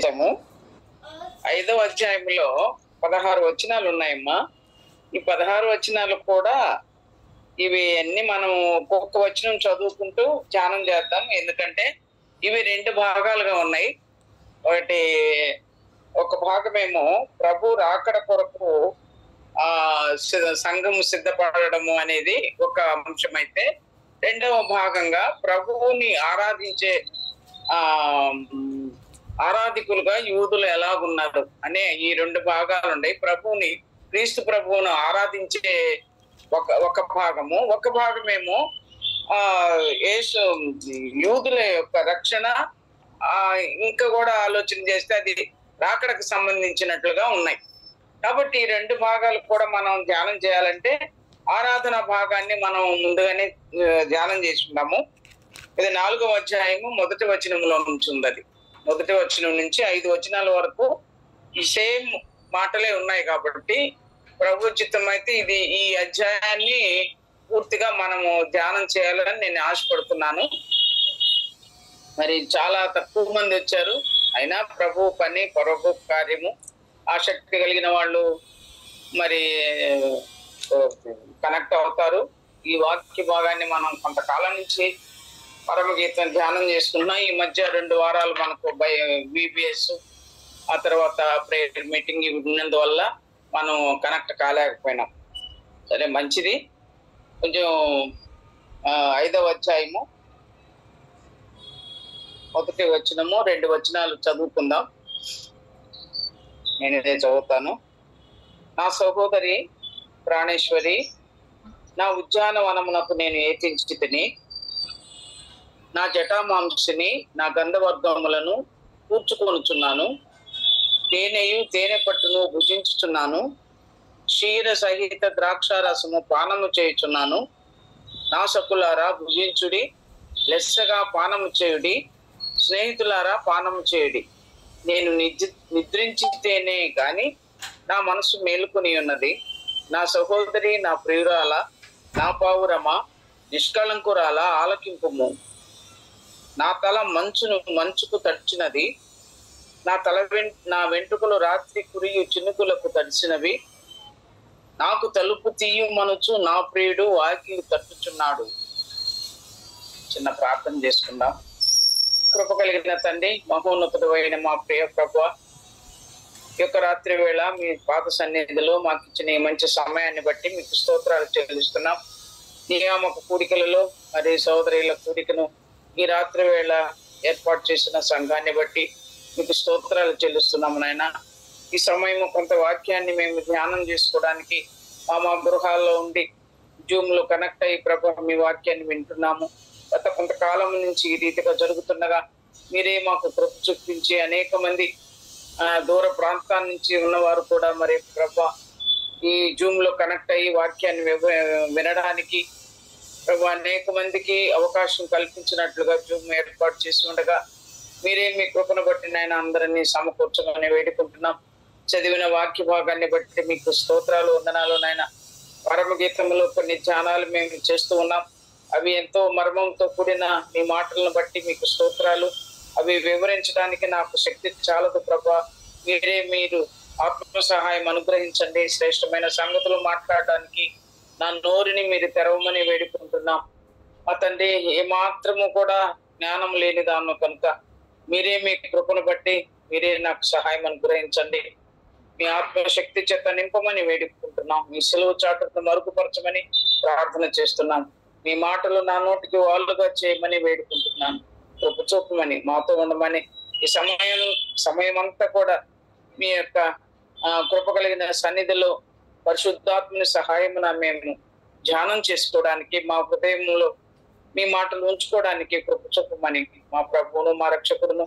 చేసాము. 5వ అధ్యాయంలో 16 వచనాలు ఉన్నాయమ్మా. ఈ 16 వచనాలు కూడా ఇవి అన్ని మనం ఒక్కొక్క వచనం చదువుకుంటూ ధ్యానం చేద్దాం. ఎందుకంటే ఇవి 2 భాగాలుగా ఉన్నాయి. ఒక భాగమేమో ప్రభు రాకడ కొరకు సంఘం సిద్ధపడము అనేది ఒక అంశం అయితే, రెండవ భాగంగా ప్రభువుని ఆరాధించే ఆరాధికులుగా యూదులు ఎలాగున్నారు అనే ఈ 2 భాగాలు ఉన్నాయి. క్రీస్తు ప్రభువును ఆరాధించే ఒక భాగము, ఒక భాగమేమో యూదుల యొక్క రక్షణ ఇంకా కూడా ఆలోచన చేస్తే అది రాకడకు సంబంధించినట్లుగా ఉన్నాయి. కాబట్టి ఈ 2 భాగాలు కూడా మనం ధ్యానం చేయాలంటే ఆరాధన భాగాన్ని మనం ముందుగానే ధ్యానం చేసుకున్నాము. ఇది 4వ అధ్యాయము 1వ వచనంలో నుంచి ఉంది. అది 1వ వచనం నుంచి 5 వచనాల వరకు ఈ సేమ్ మాటలే ఉన్నాయి. కాబట్టి ప్రభు చిత్తం అయితే ఈ అధ్యాయాన్ని పూర్తిగా మనము ధ్యానం చేయాలని నేను ఆశపడుతున్నాను. మరి చాలా తక్కువ మంది వచ్చారు, అయినా ప్రభు పని పరోప కార్యము ఆసక్తి కలిగిన వాళ్ళు మరి కనెక్ట్ అవుతారు. ఈ వాక్య భాగాన్ని మనం కొంతకాలం నుంచి పరమగీతం ధ్యానం చేసుకున్నాం. ఈ మధ్య 2 వారాలు మనకు VBS ఆ తర్వాత ప్రేయర్ మీటింగ్ ఇవి ఉన్నందువల్ల మనం కనెక్ట్ కాలేకపోయినాం. సరే, మంచిది. కొంచెం 5వ అధ్యాయము 1వ వచనము 2 వచనాలు చదువుకుందాం. నేను ఇదే చదువుతాను. నా సహోదరి ప్రాణేశ్వరి, నా ఉద్యానవనమునకు నేను ఏతించి తిని, నా జటామాంసిని నా గంధవర్గములను కూర్చుకొనుచున్నాను. తేనెయు తేనె పట్టును భుజించుచున్నాను. క్షీర సహిత ద్రాక్షారసము పానము చేయుచున్నాను. నా సకులారా భుజించుడి, లెస్సగా పానము చేయుడి, స్నేహితులారా పానము చేయుడి. నేను నిద్రించితేనే గాని నా మనసు మేలుకొని ఉన్నది. నా సహోదరి, నా ప్రియురాల, నా పావురమా, నిష్కళంకురాల ఆలకింపుము. నా తల మంచుకు తడిచినది. నా వెంట్రుకలు రాత్రి కురియు చినుకులకు తడిసినవి. నాకు తలుపు తీయమనుచు నా ప్రియుడు వాకిలి తట్టుచున్నాడు. చిన్న ప్రార్థన చేసుకుందాం. కృప కలిగిన తండ్రి, మహోన్నతుడు అయిన మా ప్రియ ప్రభువా, ఈ యొక్క రాత్రి వేళ మీ పాద సన్నిధిలో మాకు ఇచ్చిన ఈ మంచి సమయాన్ని బట్టి మీకు స్తోత్రాలు చెల్లిస్తున్నాం. నియామక కూడికలలో మరి సోదరుల కూడికను ఈ రాత్రి వేళ ఏర్పాటు చేసిన సంఘాన్ని బట్టి మీకు స్తోత్రాలు చెల్లిస్తున్నాము నాయన. ఈ సమయం కొంత వాక్యాన్ని మేము ధ్యానం చేసుకోవడానికి మా గృహాల్లో ఉండి జూమ్లో కనెక్ట్ అయ్యి ప్రభు మీ వాక్యాన్ని వింటున్నాము. గత కొంతకాలం నుంచి ఈ రీతిగా జరుగుతుండగా మీరే మాకు కృప చూపించి అనేక మంది దూర ప్రాంతాల నుంచి ఉన్నవారు కూడా మరి ప్రభు ఈ జూమ్లో కనెక్ట్ అయ్యి వాక్యాన్ని వినడానికి ప్రభు అనేక మందికి అవకాశం కల్పించినట్లుగా జూమ్ ఏర్పాటు చేసి ఉండగా మీరే మీ కృపను బట్టి నాయన అందరినీ సమకూర్చమని వేడుకుంటున్నాం. చదివిన వాక్య భాగాన్ని బట్టి మీకు స్తోత్రాలు వందనాలు నాయన. పరమగీతంలో కొన్ని ధ్యానాలు మేము చేస్తూ ఉన్నాం. అవి ఎంతో మర్మంతో కూడిన మీ మాటలను బట్టి మీకు స్తోత్రాలు. అవి వివరించడానికి నాకు శక్తి చాలదు ప్రభా. మీరు ఆత్మ సహాయం అనుగ్రహించండి. శ్రేష్టమైన సంగతులు మాట్లాడడానికి నా నోరుని మీరు తెరవమని వేడుకుంటున్నాం. మా తండ్రి, ఏమాత్రము కూడా జ్ఞానం లేని దాన్ని కనుక మీరే మీ కృపను బట్టి మీరే నాకు సహాయం అనుగ్రహించండి. మీ ఆత్మశక్తి చేత నింపమని వేడుకుంటున్నాం. మీ సెలవు చాటును మరుగుపరచమని ప్రార్థన చేస్తున్నాం. మీ మాటలు నా నోటికి వాళ్ళుగా చేయమని వేడుకుంటున్నాను. కృప చూపమని మాతో ఉండమని ఈ సమయం అంతా కూడా మీ యొక్క కృప కలిగిన సన్నిధిలో పరిశుద్ధాత్మని సహాయమున మేము ధ్యానం చేసుకోవడానికి, మా హృదయంలో మీ మాటలు ఉంచుకోవడానికి కృప చూపమని మా ప్రభువును మా రక్షకుడును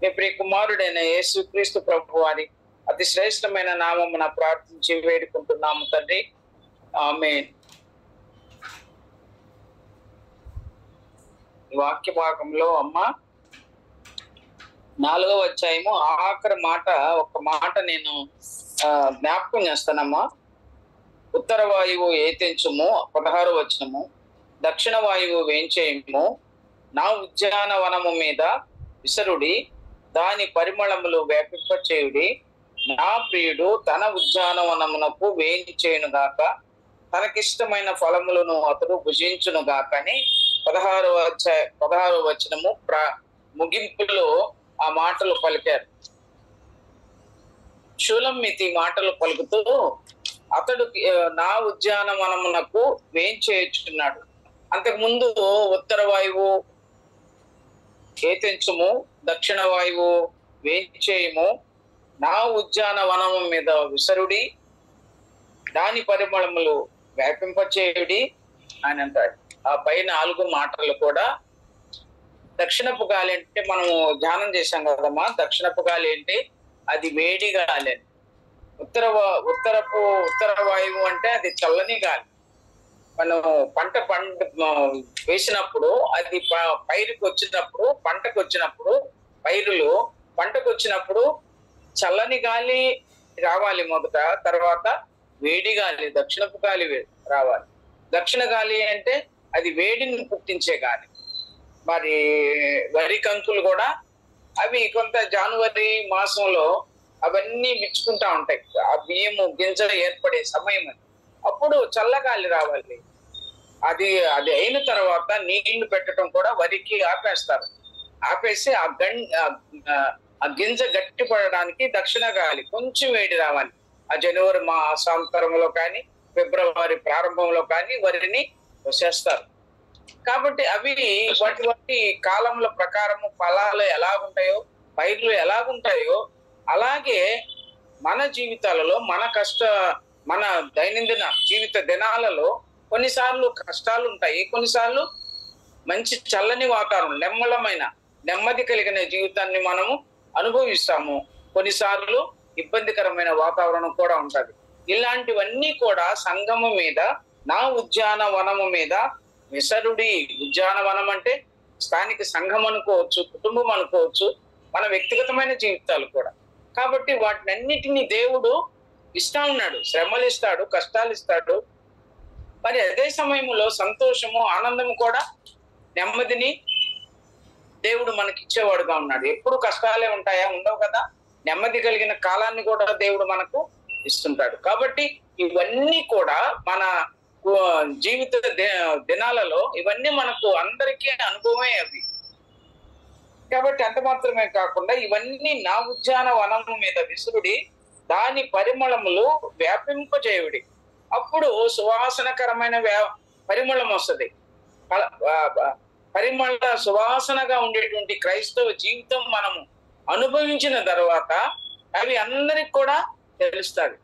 మీ ప్రియ కుమారుడైన యేసుక్రీస్తు ప్రభు వారి అతి శ్రేష్టమైన నామమున ప్రార్థించి వేడుకుంటున్నాము తండ్రి. ఆమేన్. వాక్య భాగంలో అమ్మ 4వ అధ్యాయము ఆఖరి మాట, ఒక మాట నేను జ్ఞాపకం చేస్తానమ్మా. ఉత్తర వాయువు ఏతించుము 16వ వచనము. దక్షిణ వాయువు వేంచేయము. నా ఉద్యానవనము మీద విసరుడి, దాని పరిమళములు వ్యాపింపచేయుడి. నా ప్రియుడు తన ఉద్యానవనమునకు వేయించేయును గాక, తనకిష్టమైన ఫలములను అతడు భుజించును గాక అని 16వ వచనము ముగింపులో ఆ మాటలు పలికారు. షూలమ్మితి మాటలు పలుకుతూ అతడు నా ఉద్యానవనమునకు వేయించేయుచున్నాడు. అంతకుముందు ఉత్తర వాయువు ఏతించుము, దక్షిణ వాయువు వేయించేయము, నా ఉద్యానవనము మీద విసరుడి, దాని పరిమళములు వ్యాపింపచేయుడి అని అంటాడు. ఆ పై 4 మాటలు కూడా దక్షిణపు గాలి అంటే మనము ధ్యానం చేశాం కదమ్మా. దక్షిణపు గాలి ఏంటి? అది వేడి గాలి. ఉత్తర వాయువు అంటే అది చల్లని గాలి. మనం పంట వేసినప్పుడు అది పైరుకి వచ్చినప్పుడు, పంటకు వచ్చినప్పుడు, పంటకు వచ్చినప్పుడు చల్లని గాలి రావాలి మొదట, తర్వాత వేడి గాలి, దక్షిణపు గాలి రావాలి. దక్షిణ గాలి అంటే అది వేడిని పుట్టించే గాలి. మరి వరి కంకులు కూడా అవి కొంత జనవరి మాసంలో అవన్నీ విచ్చుకుంటా ఉంటాయి. ఆ బియ్యము గింజ ఏర్పడే సమయం అది. అప్పుడు చల్లగాలి రావాలి. అది అయిన తర్వాత నీళ్లు పెట్టడం కూడా వరికి ఆపేస్తారు. ఆపేసి ఆ గింజ గట్టి పడడానికి దక్షిణ గాలి కొంచెం వేడి రావాలి. ఆ జనవరి మాసాంతరంలో కానీ ఫిబ్రవరి ప్రారంభంలో కానీ వరిని వచ్చేస్తారు. కాబట్టి అవి వాటి కాలముల ప్రకారము ఫలాలు ఎలాగుంటాయో, పైర్లు ఎలాగుంటాయో అలాగే మన జీవితాలలో మన దైనందిన జీవిత దినాలలో కొన్నిసార్లు కష్టాలు ఉంటాయి, కొన్నిసార్లు మంచి చల్లని వాతావరణం, నెమ్మది కలిగిన జీవితాన్ని మనము అనుభవిస్తాము. కొన్నిసార్లు ఇబ్బందికరమైన వాతావరణం కూడా ఉంటుంది. ఇలాంటివన్నీ కూడా సంఘము మీద, నా ఉద్యానవనము మీద విసరుడి. ఉద్యానవనం అంటే స్థానిక సంఘం అనుకోవచ్చు, కుటుంబం అనుకోవచ్చు, మన వ్యక్తిగతమైన జీవితాలు కూడా. కాబట్టి వాటినన్నిటినీ దేవుడు ఇస్తా ఉన్నాడు. శ్రమలు ఇస్తాడు, కష్టాలు ఇస్తాడు. మరి అదే సమయంలో సంతోషము, ఆనందము కూడా, నెమ్మదిని దేవుడు మనకి ఇచ్చేవాడుగా ఉన్నాడు. ఎప్పుడు కష్టాలే ఉంటాయా? ఉండవు కదా. నెమ్మది కలిగిన కాలాన్ని కూడా దేవుడు మనకు ఇస్తుంటాడు. కాబట్టి ఇవన్నీ కూడా మన జీవిత దినాలలో ఇవన్నీ మనకు అందరికీ అనుభవమే అవి. కాబట్టి అంత మాత్రమే కాకుండా ఇవన్నీ నా ఉద్యానవనము మీద విసురుడి, దాని పరిమళములు వ్యాపింపజేయుడి. అప్పుడు సువాసనకరమైన పరిమళం వస్తుంది. సువాసనగా ఉండేటువంటి క్రైస్తవ జీవితం మనము అనుభవించిన తర్వాత అవి అందరికి కూడా తెలుస్తుంది.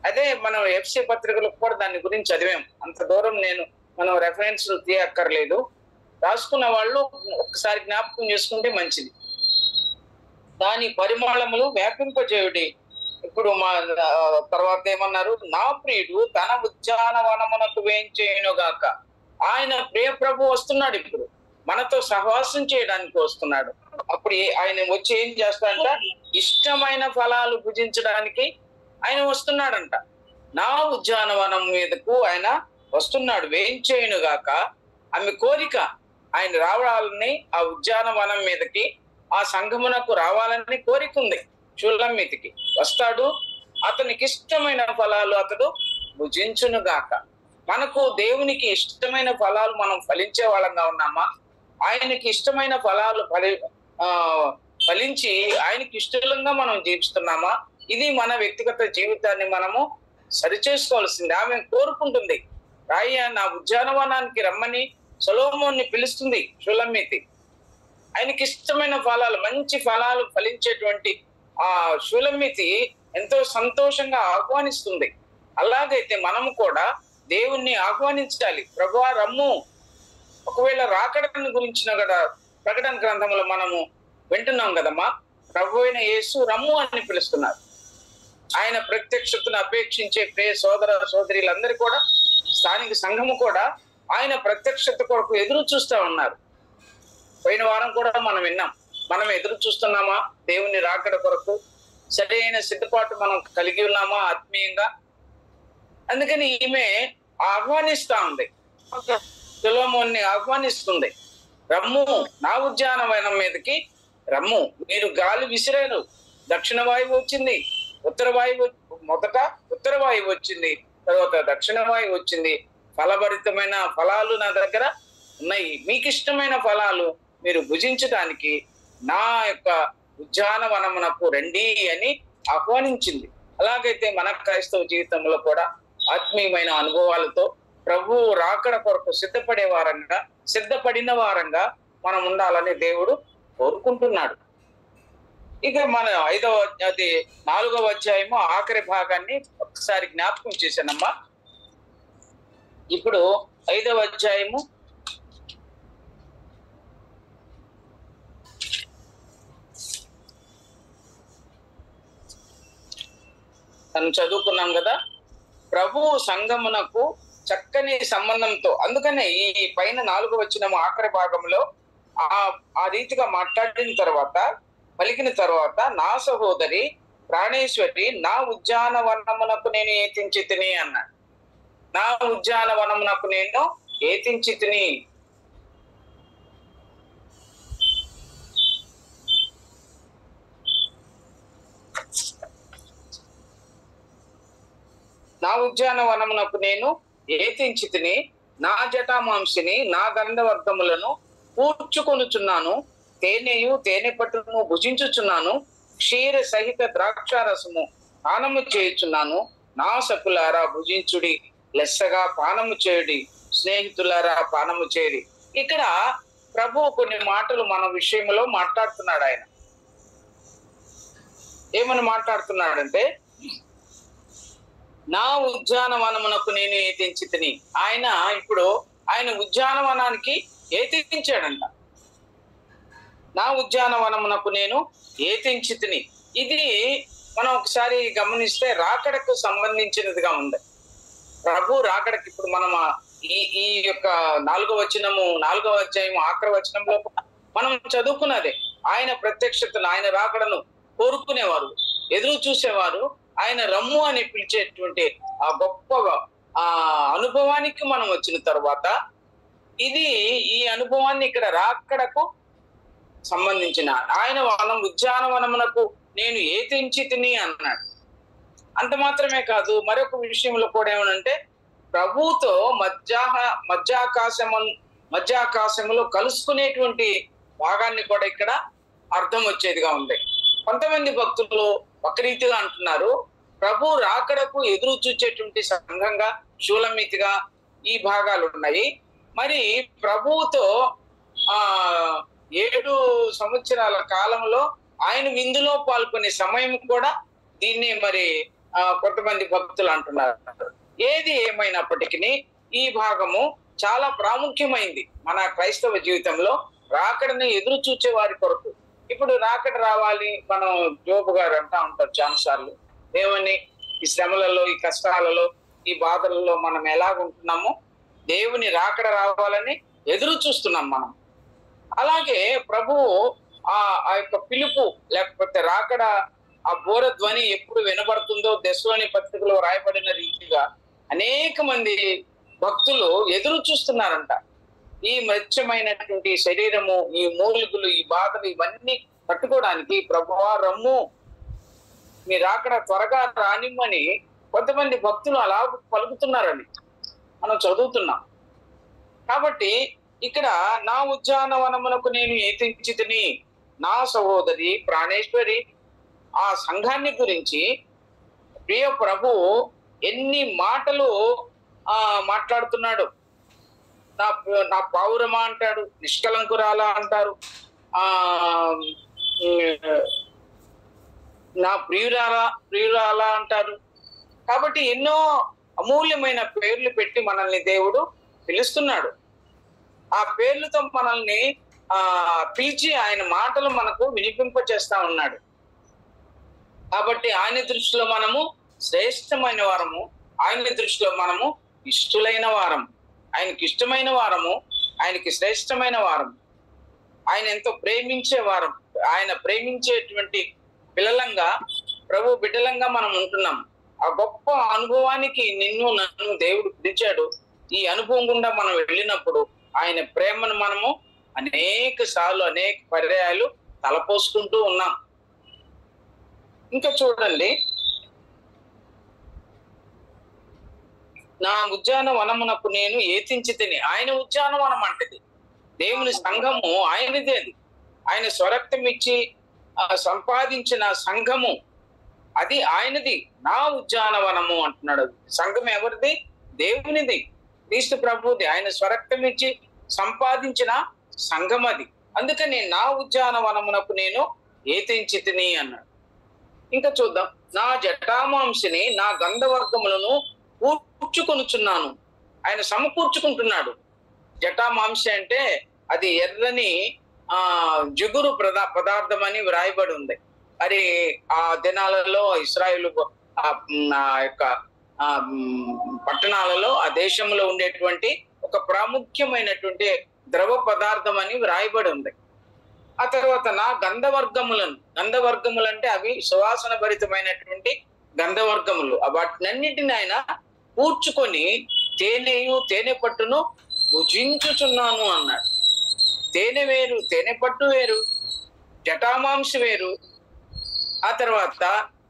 అదే మనం ఎఫ్సి పత్రికలకు కూడా దాని గురించి చదివాం. అంత దూరం మనం రెఫరెన్స్ తీయక్కర్లేదు. రాసుకున్న వాళ్ళు ఒక్కసారి జ్ఞాపకం చేసుకుంటే మంచిది. దాని పరిమళములు వ్యాపింపజేయుడి. ఇప్పుడు తర్వాత ఏమన్నారు? నా ప్రియుడు తన ఉద్యానవనమునకు వేయించేయునుగాక. ఆయన ప్రియ ప్రభు వస్తున్నాడు. ఇప్పుడు మనతో సహవాసం చేయడానికి వస్తున్నాడు. అప్పుడు ఆయన వచ్చి ఏం చేస్తాడంట? ఇష్టమైన ఫలాలు భుజించడానికి ఆయన వస్తున్నాడంట. నా ఉద్యానవనం మీదకు ఆయన వస్తున్నాడు, వేయించేయునుగాక. ఆమె కోరిక ఆయన రావాలని, ఆ ఉద్యానవనం మీదకి, ఆ సంఘమునకు రావాలని కోరిక ఉంది. షూలమ్మితికి వస్తాడు. అతనికి ఇష్టమైన ఫలాలు అతడు భుజించునుగాక. మనకు దేవునికి ఇష్టమైన ఫలాలు మనం ఫలించే వాళ్ళంగా ఉన్నామా? ఆయనకి ఇష్టమైన ఫలాలు ఫలించి ఆయనకి ఇష్టంగా మనం జీవిస్తున్నామా? ఇది మన వ్యక్తిగత జీవితాన్ని మనము సరిచేసుకోవాల్సింది. ఆమె కోరుకుంటుంది. రాయ నా ఉద్యానవనానికి రమ్మని సొలొమోన్ని పిలుస్తుంది షూలమ్మితి. ఆయనకి ఇష్టమైన ఫలాలు, మంచి ఫలాలు ఫలించేటువంటి ఆ షూలమ్మితి ఎంతో సంతోషంగా ఆహ్వానిస్తుంది. అలాగైతే మనము కూడా దేవుణ్ణి ఆహ్వానించాలి. ప్రభువా రమ్ము. ఒకవేళ రాకడని గురించిన కూడా ప్రకటన గ్రంథంలో మనము వింటున్నాం కదమ్మా. ప్రభు అయిన యేసు రమ్ము అని పిలుస్తున్నారు. ఆయన ప్రత్యక్షతను అపేక్షించే ప్రియ సోదర సోదరులందరూ కూడా, స్థానిక సంఘము కూడా ఆయన ప్రత్యక్షత కొరకు ఎదురు చూస్తూ ఉన్నారు. పోయిన వారం కూడా మనం విన్నాం. మనం ఎదురు చూస్తున్నామా దేవుని రాకడ కొరకు? సరైన సిద్ధపాటు మనం కలిగి ఉన్నామా ఆత్మీయంగా? అందుకని ఈమె ఆహ్వానిస్తా ఉంది, సొలొమోన్ని ఆహ్వానిస్తుంది. రమ్ము, నా ఉద్యానవనం మీదకి రమ్ము. మీరు గాలి విసిరారు, దక్షిణ వాయువు వచ్చింది, ఉత్తర వాయువు, మొదట ఉత్తర వాయువు వచ్చింది, తర్వాత దక్షిణ వాయువు వచ్చింది. ఫలభరితమైన ఫలాలు నా దగ్గర ఉన్నాయి, మీకు ఇష్టమైన ఫలాలు మీరు భుజించడానికి నా యొక్క ఉద్యానవనమునకు రండి అని ఆహ్వానించింది. అలాగైతే మన క్రైస్తవ జీవితంలో కూడా ఆత్మీయమైన అనుభవాలతో ప్రభువు రాకడ కొరకు సిద్ధపడిన వారంగా మనం ఉండాలని దేవుడు కోరుకుంటున్నాడు. ఇక మన 4వ అధ్యాయము ఆఖరి భాగాన్ని ఒకసారి జ్ఞాపకం చేశానమ్మా. ఇప్పుడు 5వ అధ్యాయము మనం చదువుకున్నాం కదా. ప్రభువు సంఘమునకు చక్కని సంబంధంతో, అందుకనే ఈ పైన 4వ వచనము ఆఖరి భాగంలో ఆ రీతిగా మాట్లాడిన తర్వాత, పలికిన తర్వాత, నా సహోదరి ప్రాణేశ్వరి నా ఉద్యానవనమునకు నేను ఏతించి తిని అన్నాడు. నా ఉద్యానవనమునకు నేను ఏతించి తిని. నా ఉద్యానవనమునకు నేను ఏతించి తిని, నా జటామాంసిని నా గంధవర్గములను కూర్చుకొనుచున్నాను, తేనెయు తేనె పట్టును భుజించుచున్నాను, క్షీర సహిత ద్రాక్షారసము పానము చేయుచున్నాను. నా సకులారా భుజించుడి, లెస్సగా పానము చేయుడి, స్నేహితులారా పానము చేయుడి. ఇక్కడ ప్రభు కొన్ని మాటలు మన విషయంలో మాట్లాడుతున్నాడు. ఆయన ఏమని మాట్లాడుతున్నాడంటే, నా ఉద్యానవనమునకు నేను ఏతించి తిని. ఆయన ఉద్యానవనానికి ఏతించాడంట. నా ఉద్యానవనమునకు నేను ఏతించి తిని. ఇది మనం ఒకసారి గమనిస్తే రాకడకు సంబంధించినదిగా ఉంది. ప్రభు రాకడకి ఇప్పుడు మనం ఈ యొక్క 4వ అధ్యాయం ఆఖరి వచనంలో మనం చదువుకున్నదే. ఆయన ప్రత్యక్షతను, ఆయన రాకడను కోరుకునేవారు, ఎదురు చూసేవారు. ఆయన రమ్ము అని పిలిచేటువంటి ఆ గొప్ప అనుభవానికి మనం వచ్చిన తర్వాత, ఈ అనుభవాన్ని ఇక్కడ రాకడకు సంబంధించిన ఆయన ఉద్యానవనమునకు నేను ఏతించి తిని అన్నాడు. అంత మాత్రమే కాదు, మరొక విషయంలో కూడా ఏమనంటే, ప్రభువుతో మధ్యాకాశములో కలుసుకునేటువంటి భాగాన్ని కూడా ఇక్కడ అర్థం వచ్చేదిగా ఉంది. కొంతమంది భక్తులు ఒక రీతిగా అంటున్నారు, ప్రభు రాకడకు ఎదురు చూచేటువంటి సంఘంగా షూలమితిగా ఈ భాగాలు ఉన్నాయి. మరి ప్రభువుతో 7 సంవత్సరాల కాలంలో ఆయన విందులో పాల్గొనే సమయం కూడా దీన్ని మరి కొంతమంది భక్తులు అంటున్నారు. ఏది ఏమైనప్పటికీ ఈ భాగము చాలా ప్రాముఖ్యమైంది మన క్రైస్తవ జీవితంలో. రాకడని ఎదురు చూచే వారి కొరకు. ఇప్పుడు రాకడ రావాలి, మనం జోబు గారు అంటా ఉంటారు చాలాసార్లు, ఏమని, ఈ శ్రమలలో, ఈ కష్టాలలో, ఈ బాధలలో మనం ఎలాగుంటున్నామో దేవుని రాకడ రావాలని ఎదురు చూస్తున్నాం మనం. అలాగే ప్రభువు ఆ యొక్క పిలుపు, లేకపోతే రాకడ ఆ బోర ధ్వని ఎప్పుడు వినబడుతుందో దశలోని పత్రికలో రాయబడిన రీతిగా అనేక మంది భక్తులు ఎదురు చూస్తున్నారంట. ఈ మత్స్యమైనటువంటి శరీరము, ఈ మూలికలు, ఈ బాధలు, ఇవన్నీ తట్టుకోవడానికి ప్రభువా రమ్ము, మీరు అక్కడ త్వరగా రానిమ్మని కొంతమంది భక్తులు అలా పలుకుతున్నారని మనం చదువుతున్నాం. కాబట్టి ఇక్కడ నా ఉద్యానవనమునకు నేను ఏతించి తిని, నా సహోదరి ప్రాణేశ్వరి ఆ సంఘాన్ని గురించి ప్రియ ప్రభు ఎన్ని మాటలు మాట్లాడుతున్నాడు. నా పావురమా అంటాడు, నిష్కలంకురాలా అంటారు, నా ప్రియురాలా అంటారు. కాబట్టి ఎన్నో అమూల్యమైన పేర్లు పెట్టి మనల్ని దేవుడు పిలుస్తున్నాడు. ఆ పేర్లతో మనల్ని పిలిచి ఆయన మాటలు మనకు వినిపింపచేస్తా ఉన్నాడు. కాబట్టి ఆయన దృష్టిలో మనము శ్రేష్టమైన వారము, ఆయన దృష్టిలో మనము ఇష్టలైన వారం, ఆయనకి ఇష్టమైన వారము, ఆయనకి శ్రేష్టమైన వారం, ఆయన ఎంతో ప్రేమించే వారం, ఆయన ప్రేమించేటువంటి పిల్లలంగా, ప్రభు బిడ్డలంగా మనం ఉంటున్నాం. ఆ గొప్ప అనుభవానికి నన్ను దేవుడు పిలిచాడు. ఈ అనుభవం గుండా మనం వెళ్ళినప్పుడు ఆయన ప్రేమను మనము అనేక సార్లు, అనేక పర్యాయాలు తలపోసుకుంటూ ఉన్నాం. ఇంకా చూడండి, నా ఉద్యానవనమునకు నేను ఏతించి తిని. ఆయన ఉద్యానవనం అంటది, దేవుని సంఘము ఆయనదే. అది ఆయన స్వరక్తం ఇచ్చి సంపాదించిన సంఘము, అది ఆయనది. నా ఉద్యానవనము అంటున్నాడు. సంఘం ఎవరిది? దేవునిది, క్రీస్తు ప్రభుది. ఆయన స్వరక్తం ఇచ్చి సంపాదించిన సంఘం అది. అందుకని నా ఉద్యానవనమునకు నేను ఏతించి తిని అన్నాడు. ఇంకా చూద్దాం, నా జటామాంసిని నా గంధవర్గములను కూర్చుకొనుచున్నాను. ఆయన సమకూర్చుకుంటున్నాడు. జటామాంసి అంటే అది ఎర్రని జిగురు పదార్థం అని వ్రాయబడి ఉంది. మరి ఆ దినాలలో ఇశ్రాయేలు యొక్క పట్టణాలలో, ఆ దేశంలో ఉండేటువంటి ఒక ప్రాముఖ్యమైనటువంటి ద్రవ పదార్థం అని వ్రాయబడి ఉంది. ఆ తర్వాత నా గంధవర్గములు అంటే అవి సువాసన భరితమైనటువంటి గంధవర్గములు. వాటినన్నిటిని ఆయన కూర్చుకొని తేనెయు తేనె పట్టును భుజించుచున్నాను అన్నాడు. తేనె వేరు, తేనె పట్టు వేరు, జటామాంసి వేరు. ఆ తర్వాత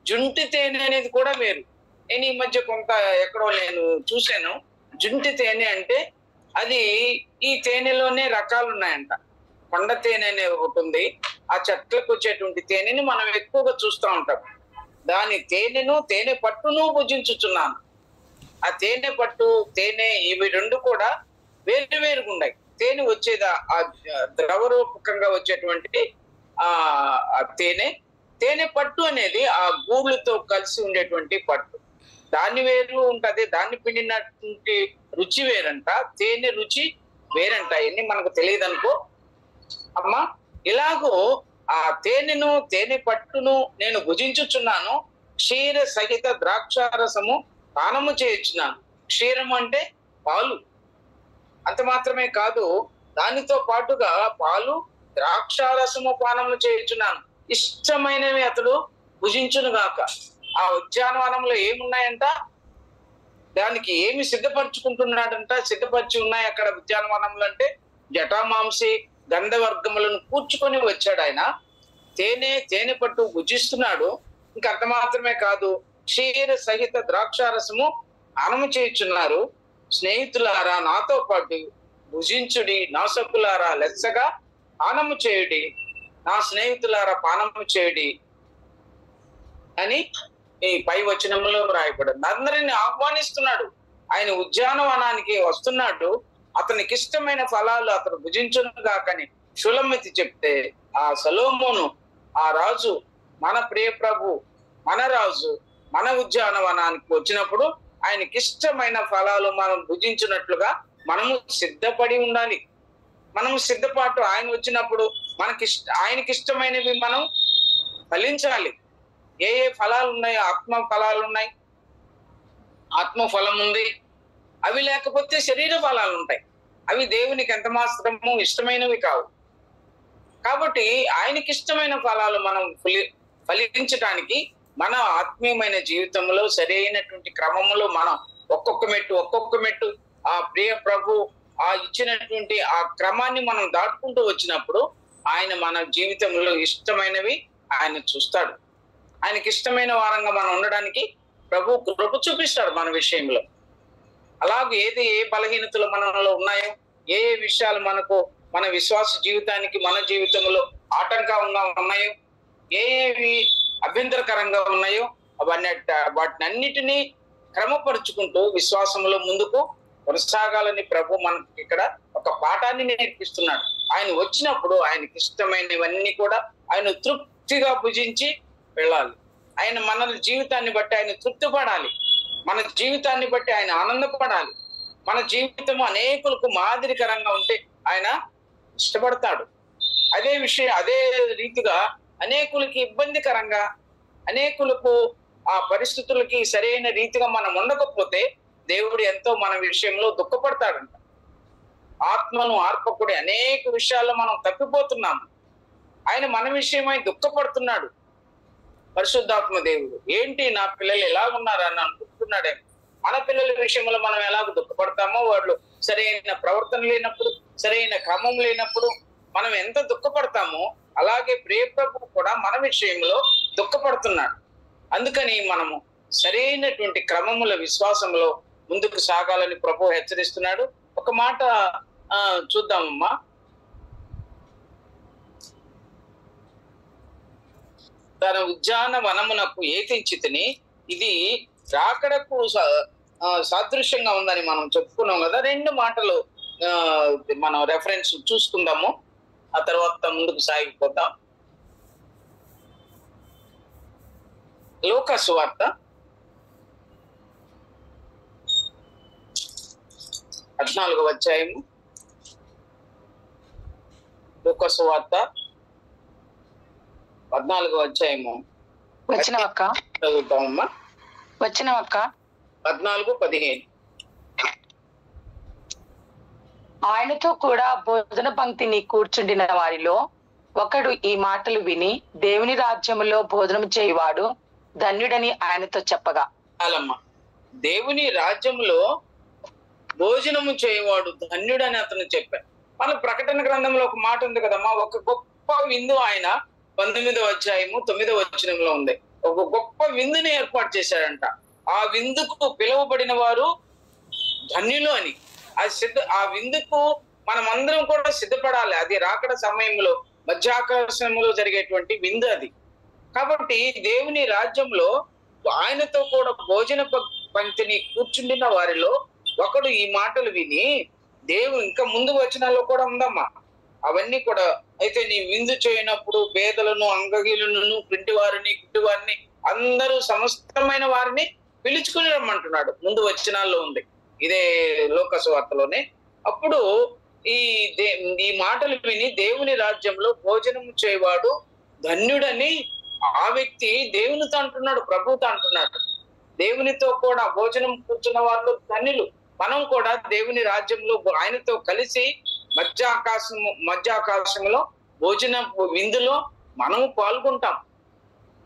జుంటి తేనె అనేది కూడా వేరు. నేను ఈ మధ్య కొంత ఎక్కడో నేను చూశాను, జుంటి తేనె అంటే అది ఈ తేనెలోనే రకాలు ఉన్నాయంట. కొండ తేనె అనే ఒకటి ఉంది. ఆ చెట్లకు వచ్చేటువంటి తేనెని మనం ఎక్కువగా చూస్తూ ఉంటాం. దాని తేనెను తేనె పట్టును భుజించుచున్నాను. ఆ తేనె పట్టు, తేనె, ఇవి రెండు కూడా వేరు వేరుగా ఉన్నాయి. తేనె వచ్చేది ఆ ద్రవరూపకంగా వచ్చేటువంటి తేనె. తేనె పట్టు అనేది ఆ గూళ్ళతో కలిసి ఉండేటువంటి పట్టు, దాన్ని వేరు ఉంటది. దాన్ని పిండినటువంటి రుచి వేరంట, తేనె రుచి వేరంట. ఇవన్నీ మనకు తెలియదు అనుకో అమ్మా. ఇలాగూ ఆ తేనెను తేనె పట్టును నేను భుజించుచున్నాను. క్షీర సహిత ద్రాక్షారసము పానము చేయుచున్నాను. క్షీరం అంటే పాలు. అంత మాత్రమే కాదు, దానితో పాటుగా పాలు, ద్రాక్షారసము పానము చేయుచున్నాను. ఇష్టమైనవి అతడు భుజించును గాక. ఆ ఉద్యానవనంలో ఏమున్నాయంట, దానికి ఏమి సిద్ధపరచుకుంటున్నాడంట, సిద్ధపరిచి ఉన్నాయి అక్కడ ఉద్యానవనంలో అంటే జటామాంసి గంధవర్గములను కూర్చుకొని వచ్చాడు ఆయన. తేనె పట్టు భుజిస్తున్నాడు. ఇంకా అంత మాత్రమే కాదు, క్షీర సహిత ద్రాక్షారసము పానము చేయుచున్నారు. స్నేహితులారా నాతో పాటు భుజించుడి, నా సక్కులారా లెస్సగా పానము చేయుడి, నా స్నేహితులారా పానము చేయుడి అని ఈ పై వచనంలో రాయబడింది. అందరిని ఆహ్వానిస్తున్నాడు. ఆయన ఉద్యానవనానికి వస్తున్నాడు. అతనికి ఇష్టమైన ఫలాలు అతను భుజించును కాకని షులమ్మితి చెప్తే, ఆ సొలొమోను, ఆ రాజు, మన ప్రియ ప్రభు, మన రాజు మన ఉద్యానవనానికి వచ్చినప్పుడు ఆయనకి ఇష్టమైన ఫలాలు మనం భుజించినట్లుగా మనము సిద్ధపడి ఉండాలి. మనము సిద్ధపాటు ఆయన వచ్చినప్పుడు ఆయనకి ఇష్టమైనవి మనం ఫలించాలి. ఏ ఏ ఫలాలు ఉన్నాయో, ఆత్మ ఫలాలు ఉన్నాయి, ఆత్మ ఫలం ఉంది. అవి లేకపోతే శరీర ఫలాలు ఉంటాయి. అవి దేవునికి ఎంత మాత్రము ఇష్టమైనవి కావు. కాబట్టి ఆయనకి ఇష్టమైన ఫలాలు మనం ఫలించడానికి మన ఆత్మీయమైన జీవితంలో సరైనటువంటి క్రమంలో మనం ఒక్కొక్క మెట్టు ఆ ప్రియ ప్రభు ఇచ్చినటువంటి ఆ క్రమాన్ని మనం దాటుకుంటూ వచ్చినప్పుడు ఆయన మన జీవితంలో ఇష్టమైనవి ఆయన చూస్తాడు. ఆయనకి ఇష్టమైన వారంగా మనం ఉండడానికి ప్రభు కృప చూపిస్తాడు మన విషయంలో. అలాగే ఏ బలహీనతలు మనలో ఉన్నాయో, ఏ విషయాలు మన విశ్వాస జీవితానికి, మన జీవితంలో ఆటంకంగా ఉన్నాయో, ఏవి అభ్యంతరకరంగా ఉన్నాయో వాటినన్నిటినీ క్రమపరుచుకుంటూ విశ్వాసంలో ముందుకు కొనసాగాలని ప్రభు మనకి ఇక్కడ ఒక పాఠాన్ని నేర్పిస్తున్నాడు. ఆయన వచ్చినప్పుడు ఆయనకి ఇష్టమైనవన్నీ కూడా ఆయన తృప్తిగా భుజించి వెళ్ళాలి. ఆయన మన జీవితాన్ని బట్టి ఆయన తృప్తిపడాలి. మన జీవితాన్ని బట్టి ఆయన ఆనందపడాలి. మన జీవితం అనేకులకు మాదిరికరంగా ఉంటే ఆయన ఇష్టపడతాడు. అదే రీతిగా అనేకులకి ఇబ్బందికరంగా, అనేకులకు ఆ పరిస్థితులకి సరైన రీతిగా మనం ఉండకపోతే దేవుడు ఎంతో మన విషయంలో దుఃఖపడతాడంట. ఆత్మను ఆర్పకుడి అనేక విషయాల్లో మనం తప్పిపోతున్నాము. ఆయన మన విషయమై దుఃఖపడుతున్నాడు. పరిశుద్ధాత్మ దేవుడు ఏంటి నా పిల్లలు ఎలా ఉన్నారని అనుకుంటున్నాడే. మన పిల్లల విషయంలో మనం ఎలాగ దుఃఖపడతామో, వాళ్ళు సరైన ప్రవర్తన లేనప్పుడు, సరైన క్రమం లేనప్పుడు మనం ఎంత దుఃఖపడతామో అలాగే ప్రియ ప్రభు కూడా మన విషయంలో దుఃఖపడుతున్నాడు. అందుకని మనము సరైనటువంటి క్రమముల విశ్వాసంలో ముందుకు సాగాలని ప్రభు హెచ్చరిస్తున్నాడు. ఒక మాట చూద్దామమ్మా. తన ఉద్యానవనమునకు ఏతించితిని, ఇది రాకడకు సాదృశ్యంగా ఉందని మనం చెప్పుకున్నాం కదా. రెండు మాటలు మనం రెఫరెన్స్ చూసుకుందాము, ఆ తర్వాత ముందుకు సాగిపోతాం. లూకా సువార్త 14వ అధ్యాయము. లూకా సువార్త 14వ అధ్యాయము చదువుతామమ్మా. 14-15. ఆయనతో కూడా భోజన పంక్తిని కూర్చుండిన వారిలో ఒకడు ఈ మాటలు విని, దేవుని రాజ్యములో భోజనం చేయవాడు ధన్యుడని ఆయనతో చెప్పగా. అలామ్మా, దేవుని రాజ్యములో భోజనము చేయవాడు ధన్యుడని అతను చెప్పాడు. మన ప్రకటన గ్రంథంలో ఒక మాట ఉంది కదమ్మా, ఒక గొప్ప విందు ఆయన 19వ అధ్యాయము 9వ వచనంలో ఉంది. ఒక గొప్ప విందుని ఏర్పాటు చేశాడంట. ఆ విందుకు పిలువబడిన వారు ధన్యులు అని. ఆ విందుకు మనం అందరం కూడా సిద్ధపడాలి. అది రాకడ సమయంలో మధ్యాకాశంలో జరిగేటువంటి విందు అది. కాబట్టి దేవుని రాజ్యంలో ఆయనతో కూడా భోజన పంక్తిని కూర్చుండిన వారిలో ఒకడు ఈ మాటలు విని, ఇంకా ముందు వచనాల్లో కూడా ఉందమ్మా అవన్నీ కూడా. అయితే నీ విందు చేయనప్పుడు పేదలను, అంగహీనులను, పింటివారిని, గుడ్డివారిని, అందరూ సమస్తమైన వారిని పిలుచుకుని రమ్మంటున్నాడు. ముందు వచనాల్లో ఉంది, ఇదే లూకా సువార్తలోనే. అప్పుడు ఈ మాటలు విని దేవుని రాజ్యంలో భోజనము చేయవాడు ధన్యుడని ఆ వ్యక్తి దేవునితో అంటున్నాడు, ప్రభువుతో అంటున్నాడు. దేవునితో కూడా భోజనం కూర్చున్న వాళ్ళు ధన్యులు. మనం కూడా దేవుని రాజ్యంలో ఆయనతో కలిసి మధ్యాకాశంలో భోజన విందులో మనము పాల్గొంటాం.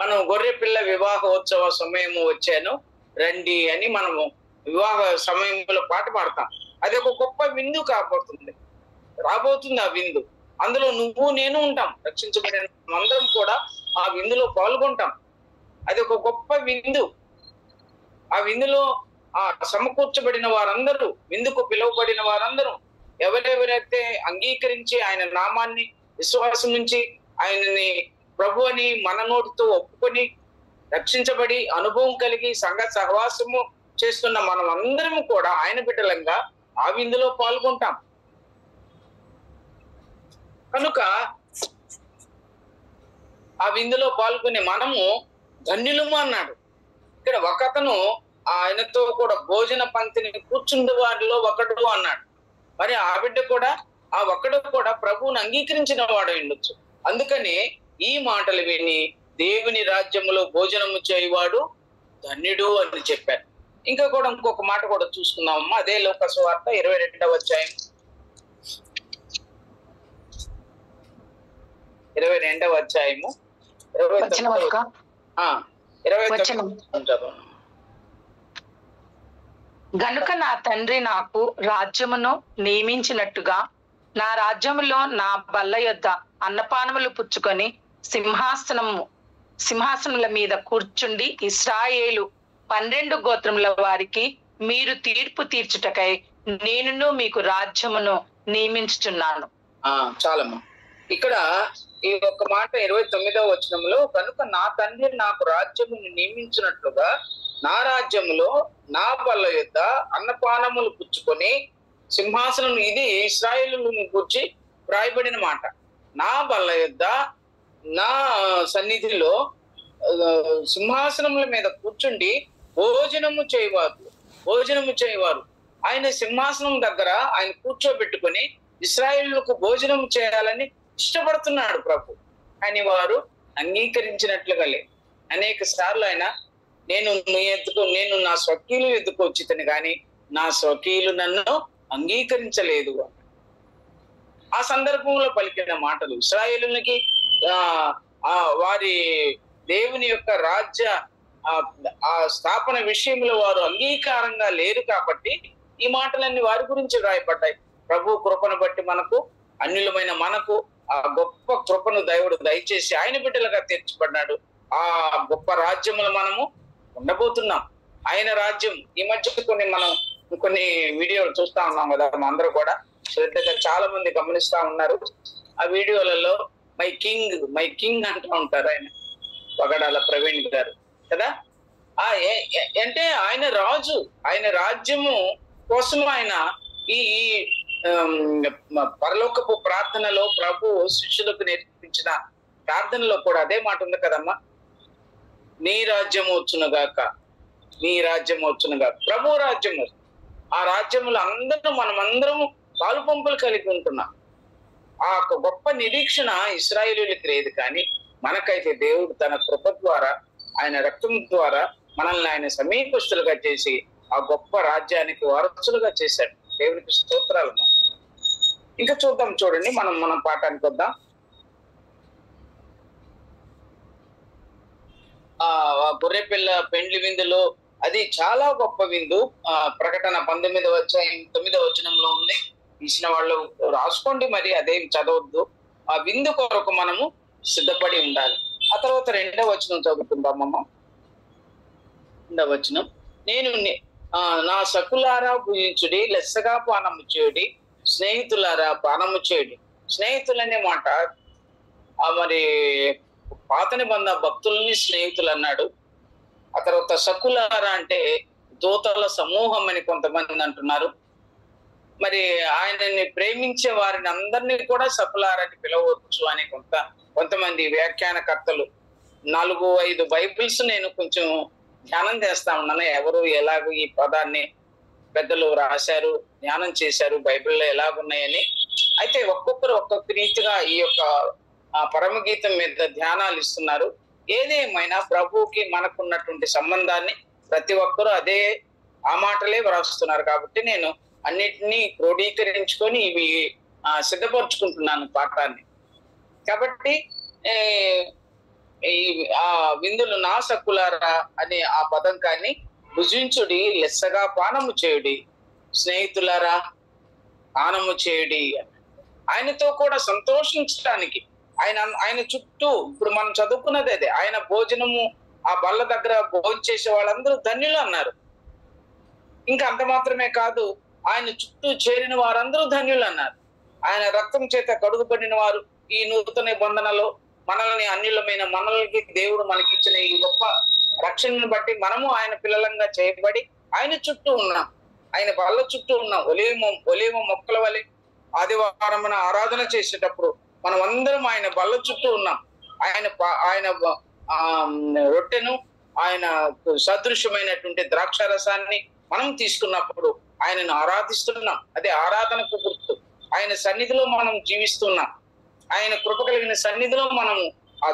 మనం గొర్రె పిల్ల వివాహోత్సవ సమయము వచ్చాను రండి అని మనము వివాహ సమయంలో పాట పాడతాం. అది ఒక గొప్ప విందు రాబోతుంది ఆ విందు. అందులో నువ్వు నేను ఉంటాం, రక్షించబడిన అందరం కూడా ఆ విందులో పాల్గొంటాం. అది ఒక గొప్ప విందు. ఆ విందులో ఆ సమకూర్చబడిన వారందరూ, విందుకు పిలువబడిన వారందరూ ఎవరెవరైతే అంగీకరించి ఆయన నామాన్ని విశ్వాసం నుంచి ఆయనని ప్రభు అని మన నోటితో ఒప్పుకొని రక్షించబడి అనుభవం కలిగి సంఘ సహవాసము చేస్తున్న మనం అందరము కూడా ఆయన బిడ్డలంగా ఆ విందులో పాల్గొంటాం. కనుక ఆ విందులో పాల్గొని మనము ధన్యులము అన్నాడు. ఇక్కడ ఒకతను ఆయనతో కూడా భోజన పంక్తిని కూర్చుండే వారిలో ఒకడు అన్నాడు. మరి ఆ బిడ్డ కూడా, ఆ ఒక్కడు కూడా ప్రభువుని అంగీకరించిన వాడు ఉండొచ్చు. అందుకని ఈ మాటలు విని దేవుని రాజ్యములో భోజనము చేయవాడు ధన్యుడు అని చెప్పారు. ఇంకొక మాట కూడా చూసుకుందామమ్మా. అదే లూకా సువార్త 22వ అధ్యాయం 22వ అధ్యాయము 29. గనుక నా తండ్రి నాకు రాజ్యమును నియమించినట్టుగా నా రాజ్యములో నా బల్ల యొద్ద అన్నపానములు పుచ్చుకొని సింహాసనముల మీద కూర్చుండి ఇశ్రాయేలు 12 గోత్రముల వారికి మీరు తీర్పు తీర్చుటకై నేనును మీకు రాజ్యమును నియమించుచున్నాను. చాలమ్మా. ఇక్కడ ఈ ఒక్క మాట 29వ వచనంలో, కనుక నా తండ్రి నాకు రాజ్యమును నియమించినట్లుగా నా రాజ్యములో నా బల్ల యొద్ద అన్నపానములు పుచ్చుకొని సింహాసనం, ఇది ఇశ్రాయేలుని గురించి వ్రాయబడిన మాట. నా బల్ల యొద్ద నా సన్నిధిలో సింహాసనముల మీద కూర్చుండి భోజనము చేయవారు ఆయన సింహాసనం దగ్గర ఆయన కూర్చోబెట్టుకొని ఇశ్రాయేలుకు భోజనం చేయాలని ఇష్టపడుతున్నాడు ప్రభు. కానీ వారు అంగీకరించినట్లుగా లేదు. అనేక సార్లు ఆయన నేను నా స్వకీయులు ఎత్తుకొచ్చితని కానీ నా స్వకీయులు నన్ను అంగీకరించలేదు. ఆ సందర్భంలో పలికిన మాటలు ఇశ్రాయేలునికి వారి దేవుని యొక్క రాజ్య ఆ స్థాపన విషయంలో వారు అంగీకారంగా లేరు కాబట్టి ఈ మాటలన్నీ వారి గురించి వ్రాయబడ్డాయి. ప్రభు కృపను బట్టి మనకు, అన్యులమైన మనకు ఆ గొప్ప కృపను దేవుడు దయచేసి ఆయన బిడ్డలుగా తీర్చబడ్డాడు. ఆ గొప్ప రాజ్యములు మనము ఉండబోతున్నాం. ఆయన రాజ్యం ఈ మధ్య కొన్ని వీడియోలు చూస్తా ఉన్నాం కదా, అందరూ కూడా శ్రద్ధగా చాలా మంది గమనిస్తా ఉన్నారు. ఆ వీడియోలలో మై కింగ్ అంటూ ఉంటారు ఆయన, పగడాల ప్రవీణ్ గారు కదా. అంటే ఆయన రాజు, ఆయన రాజ్యము కోసం ఆయన ఈ పరలోకపు ప్రార్థనలో ప్రభు శిష్యులకు నేర్పించిన ప్రార్థనలో కూడా అదే మాట ఉంది కదమ్మా, నీ రాజ్యము వచ్చునుగాక, నీ రాజ్యం వచ్చునుగాక. ప్రభు రాజ్యము, ఆ రాజ్యములు మనమందరము పాలు పంపులు కలిగి ఉంటున్నాం. ఆ గొప్ప నిరీక్షణ ఇశ్రాయేలీయులకు లేదు, కానీ మనకైతే దేవుడు తన కృప ద్వారా, ఆయన రక్తం ద్వారా మనల్ని ఆయన సమీపస్తులుగా చేసి ఆ గొప్ప రాజ్యానికి వారసులుగా చేశాడు. దేవునికి స్తోత్రాలు. ఇంకా చూద్దాం, చూడండి, మనం పాఠానికి వద్దాం. ఆ గొర్రెపిల్ల పెండ్లి విందులో అది చాలా గొప్ప విందు. ప్రకటన 9వ వచనంలో ఉంది. ఇచ్చిన వాళ్ళు రాసుకోండి, మరి అదేం చదవద్దు. ఆ విందు కొరకు మనము సిద్ధపడి ఉండాలి. ఆ తర్వాత 2వ వచనం చదువుకుందామమ్మ. 2వ వచనం, నేను నా సకులారా భుజించుడి, లెస్సగా పానము చేయుడి, స్నేహితులారా పానము చేయుడి. స్నేహితులనే మాట మరి పాత నిబంధన భక్తుల్ని స్నేహితులు అన్నాడు. ఆ తర్వాత సకులారా అంటే దూతల సమూహం అని కొంతమంది అంటున్నారు. మరి ఆయనని ప్రేమించే వారిని అందరినీ కూడా సకులారని పిలవచ్చు అని కొంతమంది వ్యాఖ్యానకర్తలు. 4-5 బైబిల్స్ నేను కొంచెం ధ్యానం చేస్తా ఉన్నాను. ఎవరు ఎలాగో ఈ పదాన్ని పెద్దలు రాశారు, ధ్యానం చేశారు, బైబిల్లో ఎలాగున్నాయని. అయితే ఒక్కొక్కరు ఒక్కొక్క రీతిగా ఈ యొక్క పరమగీతం మీద ధ్యానాలు ఇస్తున్నారు. ఏదేమైనా ప్రభువుకి మనకున్నటువంటి సంబంధాన్ని ప్రతి ఒక్కరూ ఆ మాటలే వ్రాస్తున్నారు. కాబట్టి నేను అన్నిటినీ క్రోడీకరించుకొని ఇవి సిద్ధపరుచుకుంటున్నాను పాఠాన్ని. కాబట్టి ఆ విందులు నా సక్కులారా అనే ఆ పదం కానీ, భుజించుడి, లెస్సగా పానము చేయుడి, స్నేహితులారా పానము చేయుడి, ఆయనతో కూడా సంతోషించడానికి ఆయన చుట్టూ, ఇప్పుడు మనం చదువుకున్నది అదే, ఆయన భోజనము ఆ బల్ల దగ్గర భోజనం చేసే వాళ్ళందరూ ధన్యులు అన్నారు. ఇంకా అంత మాత్రమే కాదు, ఆయన చుట్టూ చేరిన వారందరూ ధన్యులు అన్నారు. ఆయన రక్తం చేత కడుగుపడిన వారు ఈ నూతన నిబంధనలో మనల్ని అన్యులమైన మనల్ని దేవుడు మనకిచ్చిన ఈ గొప్ప రక్షణను బట్టి మనము ఆయన పిల్లలంగా చేయబడి ఆయన చుట్టూ ఉన్నాం, ఆయన బల్ల చుట్టూ ఉన్నాం. ఒలీవ మొక్కల వలె ఆదివారమున ఆరాధన చేసేటప్పుడు మనం అందరం ఆయన బల్ల చుట్టూ ఉన్నాం. ఆయన రొట్టెను, ఆయన సదృశ్యమైనటువంటి ద్రాక్ష రసాన్ని మనం తీసుకున్నప్పుడు ఆయనను ఆరాధిస్తున్నాం. అదే ఆరాధనకు గుర్తు. ఆయన సన్నిధిలో మనం జీవిస్తున్నాం. ఆయన కృప కలిగిన సన్నిధిలో మనము ఆ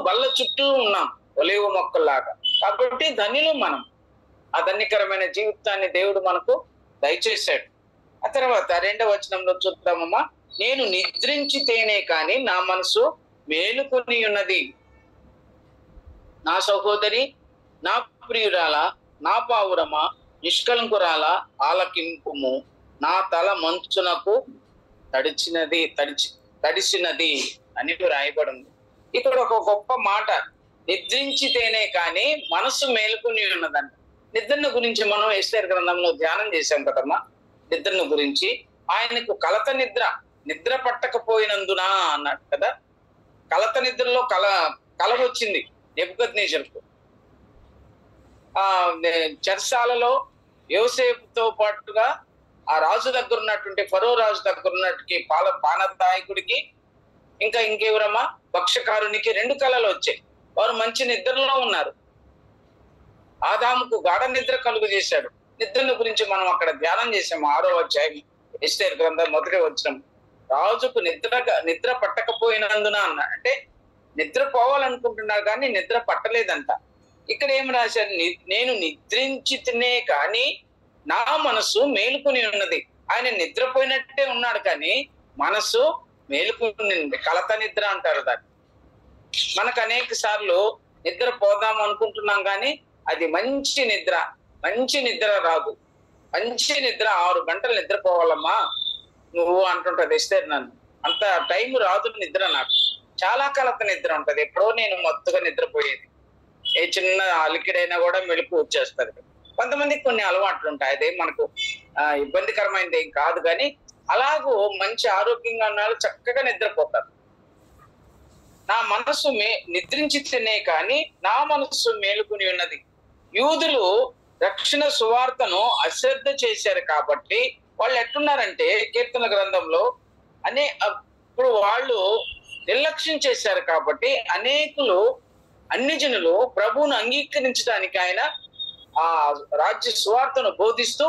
బల్ల చుట్టూ ఉన్నాం, ఒలీవ మొక్కల్లాగా. కాబట్టి ధన్యులు మనం. ఆ ధన్యకరమైన జీవితాన్ని దేవుడు మనకు దయచేశాడు. ఆ తర్వాత 2వ వచనంలో చూద్దామమ్మా, నేను నిద్రించితేనే కాని నా మనసు మేలుకొని ఉన్నది. నా సహోదరి, నా ప్రియురాల, నా పావురమా, నిష్కలంకురాల ఆలకింపుము, నా తల మంచునకు తడిసినది అని రాయబడింది. ఇక్కడ ఒక గొప్ప మాట, నిద్రించితేనే కానీ మనసు మేలుకొని ఉన్నదంట. నిద్రను గురించి మనం ఎస్తేరు గ్రంథంలో ధ్యానం చేశాం కదమ్మా. నిద్రను గురించి ఆయనకు కలత నిద్ర పట్టకపోయినందున అన్నాడు కదా. కలత నిద్రలో కల వచ్చింది నెబుకద్నెజరుకు. చెరసాలలో యోసేపుతో పాటుగా ఆ రాజు దగ్గర ఉన్నటువంటి ఫరో రాజు దగ్గర ఉన్నటువంటి పానదాయకుడికి ఇంకెవరమ్మా భక్ష్యకారునికి 2 కళలు వచ్చాయి. వారు మంచి నిద్రలో ఉన్నారు. ఆదాముకు గాఢ నిద్ర కలుగు చేశాడు. నిద్రను గురించి మనం అక్కడ ధ్యానం చేసాము. 6వ అధ్యాయం ఎస్తేరు గ్రంథం 1వ వచనం. రాజుకు నిద్ర పట్టకపోయినందున అన్నా, అంటే నిద్ర పోవాలనుకుంటున్నారు కానీ నిద్ర పట్టలేదంట. ఇక్కడ ఏం రాశారు, నేను నిద్రించితేనే కానీ నా మనసు మేలుకుని ఉన్నది. ఆయన నిద్రపోయినట్టే ఉన్నాడు కానీ మనసు మేలుకుని, కలత నిద్ర అంటారు దాన్ని. మనకు అనేక సార్లు నిద్ర పోదాం అనుకుంటున్నాం కానీ అది మంచి నిద్ర రాదు. మంచి నిద్ర 6 గంటలు నిద్రపోవాలమ్మా నువ్వు అంటుంటది ఇస్తే నన్ను. అంత టైం రాదు నిద్ర. నాకు చాలా కలత నిద్ర ఉంటది. ఎప్పుడో నేను మత్తుగా నిద్రపోయేది. ఏ చిన్న అలికిడైనా కూడా మెలుపు వచ్చేస్తుంది. కొంతమందికి కొన్ని అలవాట్లు ఉంటాయి. అదే మనకు ఇబ్బందికరమైనది ఏం కాదు, కానీ అలాగూ మంచి ఆరోగ్యంగా ఉన్న చక్కగా నిద్రపోతారు. నా మనస్సు నిద్రించితేనే కానీ నా మనస్సు మేలుకుని ఉన్నది. యూదులు రక్షణ సువార్తను అశ్రద్ధ చేశారు కాబట్టి వాళ్ళు ఎట్టున్నారంటే కీర్తన గ్రంథంలో ఇప్పుడు వాళ్ళు నిర్లక్ష్యం చేశారు కాబట్టి అనేకులు అన్ని జనులు ప్రభువును అంగీకరించడానికి ఆయన ఆ రాజ్య సువార్తను బోధిస్తూ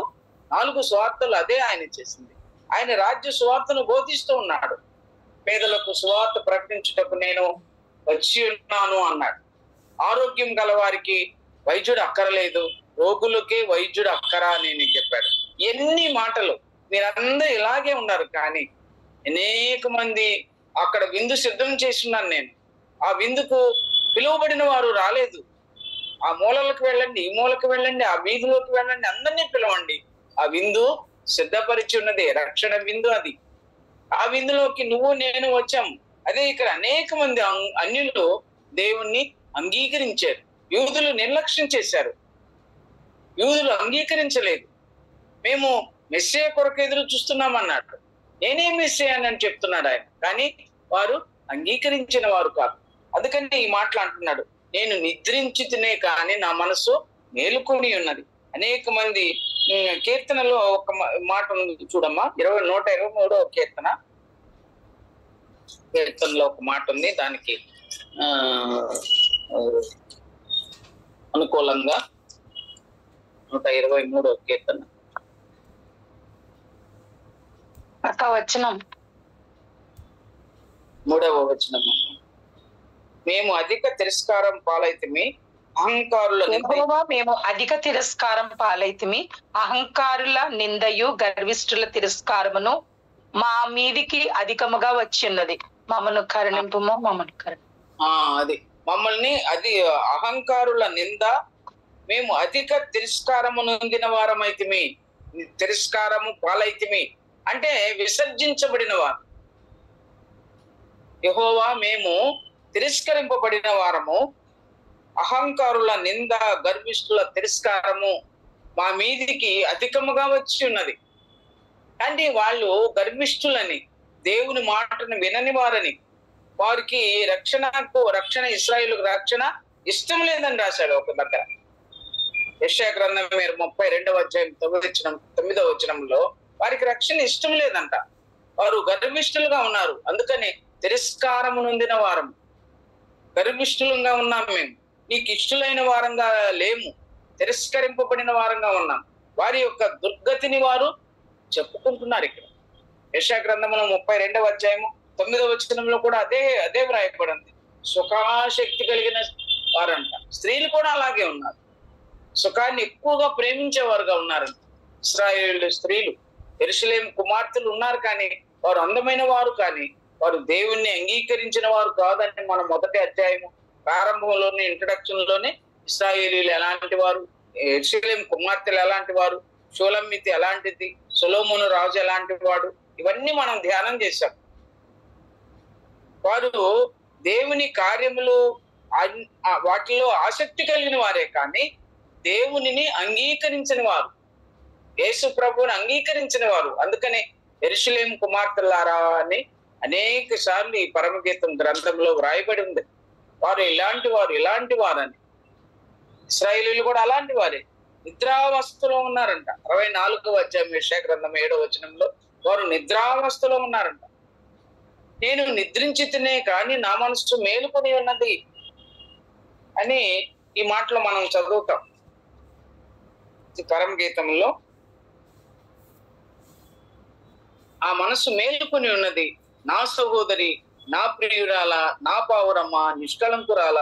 4 సువార్తలు అదే ఆయన చేసింది. ఆయన రాజ్య సువార్తను బోధిస్తూ ఉన్నాడు. పేదలకు సువార్త ప్రకటించుటకు నేను వచ్చి ఉన్నాను అన్నాడు. ఆరోగ్యం గల వారికి వైద్యుడు అక్కరలేదు, రోగులకే వైద్యుడు అక్కరా అని చెప్పాడు. ఎన్ని మాటలు! మీరందరూ ఇలాగే ఉన్నారు, కానీ అనేక మంది అక్కడ విందు సిద్ధం చేస్తున్నాను నేను. ఆ విందుకు పిలువబడిన వారు రాలేదు. ఆ మూలలకు వెళ్ళండి, ఈ మూలకు వెళ్ళండి, ఆ వీధిలోకి వెళ్ళండి, అందరినీ పిలవండి. ఆ విందు సిద్ధపరిచి ఉన్నది, రక్షణ విందు అది. ఆ విందులోకి నువ్వు నేను వచ్చాం. అదే ఇక్కడ అనేక మంది అన్యులు దేవుణ్ణి అంగీకరించారు. యూదులు నిర్లక్ష్యం చేశారు, యూదులు అంగీకరించలేదు. మేము మెస్సియా కొరకు ఎదురు చూస్తున్నాం అన్నాడు. నేనే మెస్సియా అని చెప్తున్నాడు ఆయన, కానీ వారు అంగీకరించిన వారు కాదు. అందుకని ఈ మాటలు అంటున్నాడు, నేను నిద్రించితేనే కానీ నా మనసు మేలుకొని ఉన్నది. అనేక మంది కీర్తనలో ఒక మాట ఉంది చూడమ్మా, 123వ కీర్తనలో ఒక మాట ఉంది. దానికి అనుకూలంగా 123వ కీర్తన వచనం 3వ వచనం. మేము అధిక తిరస్కారం పాలైతిమి, మేము అధిక తిరస్కారం పాలైతిమి, అహంకారుల నిందయు గర్విష్ఠుల తిరస్కారమును మా మీదికి అధికముగా వచ్చిన్నది. మమ్మల్ని కరుణింపుము, మమ్మల్ని అది మమ్మల్ని అహంకారుల నింద మేము అధిక తిరస్కారము నొందిన వారమైతిమి. తిరస్కారము పాలైతిమి అంటే విసర్జించబడిన వారు. యెహోవా మేము తిరస్కరింపబడిన వారము, అహంకారుల నింద గర్విష్ఠుల తిరస్కారము మా మీదికి అధికముగా వచ్చి ఉన్నది. అంటే వాళ్ళు గర్విష్ఠులని, దేవుని మాటను వినని వారని, వారికి రక్షణ ఇశ్రాయేలుకు రక్షణ ఇష్టం లేదని రాశాడు ఒక దగ్గర. యెషయా గ్రంథం 32వ అధ్యాయం 9వ వచనంలో వారికి రక్షణ ఇష్టం లేదంట. వారు గర్విష్ఠులుగా ఉన్నారు. అందుకని తిరస్కారము నొందిన వారం, గర్విష్ఠులుగా ఉన్నాం. మేము నీకు ఇష్టలైన వారంగా లేము, తిరస్కరింపబడిన వారంగా ఉన్నాం. వారి యొక్క దుర్గతిని వారు చెప్పుకుంటున్నారు. ఇక్కడ యెషయా గ్రంథంలో 32వ అధ్యాయము 9వ వచనంలో కూడా అదే వ్రాయబడింది. సుఖాశక్తి కలిగిన వారంట. స్త్రీలు కూడా అలాగే ఉన్నారు, సుఖాన్ని ఎక్కువగా ప్రేమించేవారుగా ఉన్నారంట. ఇశ్రాయేలు స్త్రీలు, యెరూషలేము కుమార్తెలు ఉన్నారు, కానీ వారు అందమైన వారు, కానీ వారు దేవుణ్ణి అంగీకరించిన వారు కాదని మన మొదటి అధ్యాయము ప్రారంభంలోనే, ఇంట్రడక్షన్ లోనే ఇశ్రాయేలీలు ఎలాంటి వారు, యెరూషలేము కుమార్తెలు ఎలాంటి వారు, షూలమ్మితి ఎలాంటిది, సొలొమోను రాజు ఎలాంటి వాడు, ఇవన్నీ మనం ధ్యానం చేశాం. వారు దేవుని కార్యములు వాటిలో ఆసక్తి కలిగిన వారే, కానీ దేవునిని అంగీకరించిన వారు, యేసు ప్రభువుని అంగీకరించిన వారు. అందుకనే యెరూషలేము కుమార్తెలారా అని అనేక సార్లు ఈ పరమగీతం గ్రంథంలో వ్రాయబడి ఉంది. వారు ఇలాంటి వారని. ఇశ్రాయేలీలు కూడా అలాంటి వారే, నిద్రావస్థలో ఉన్నారంట. 64వ అధ్యాయం యెషయా గ్రంథం 7వ వచనంలో వారు నిద్రావస్థలో ఉన్నారంట. నేను నిద్రించితేనే కానీ నా మనసు మేలుకొని ఉన్నది అని ఈ మాటలు మనం చదువుతాం పరమగీతంలో. ఆ మనసు మేలుకొని ఉన్నది, నా సహోదరి, నా ప్రియురాల, నా పావురమ్మ, నిష్కళంకురాల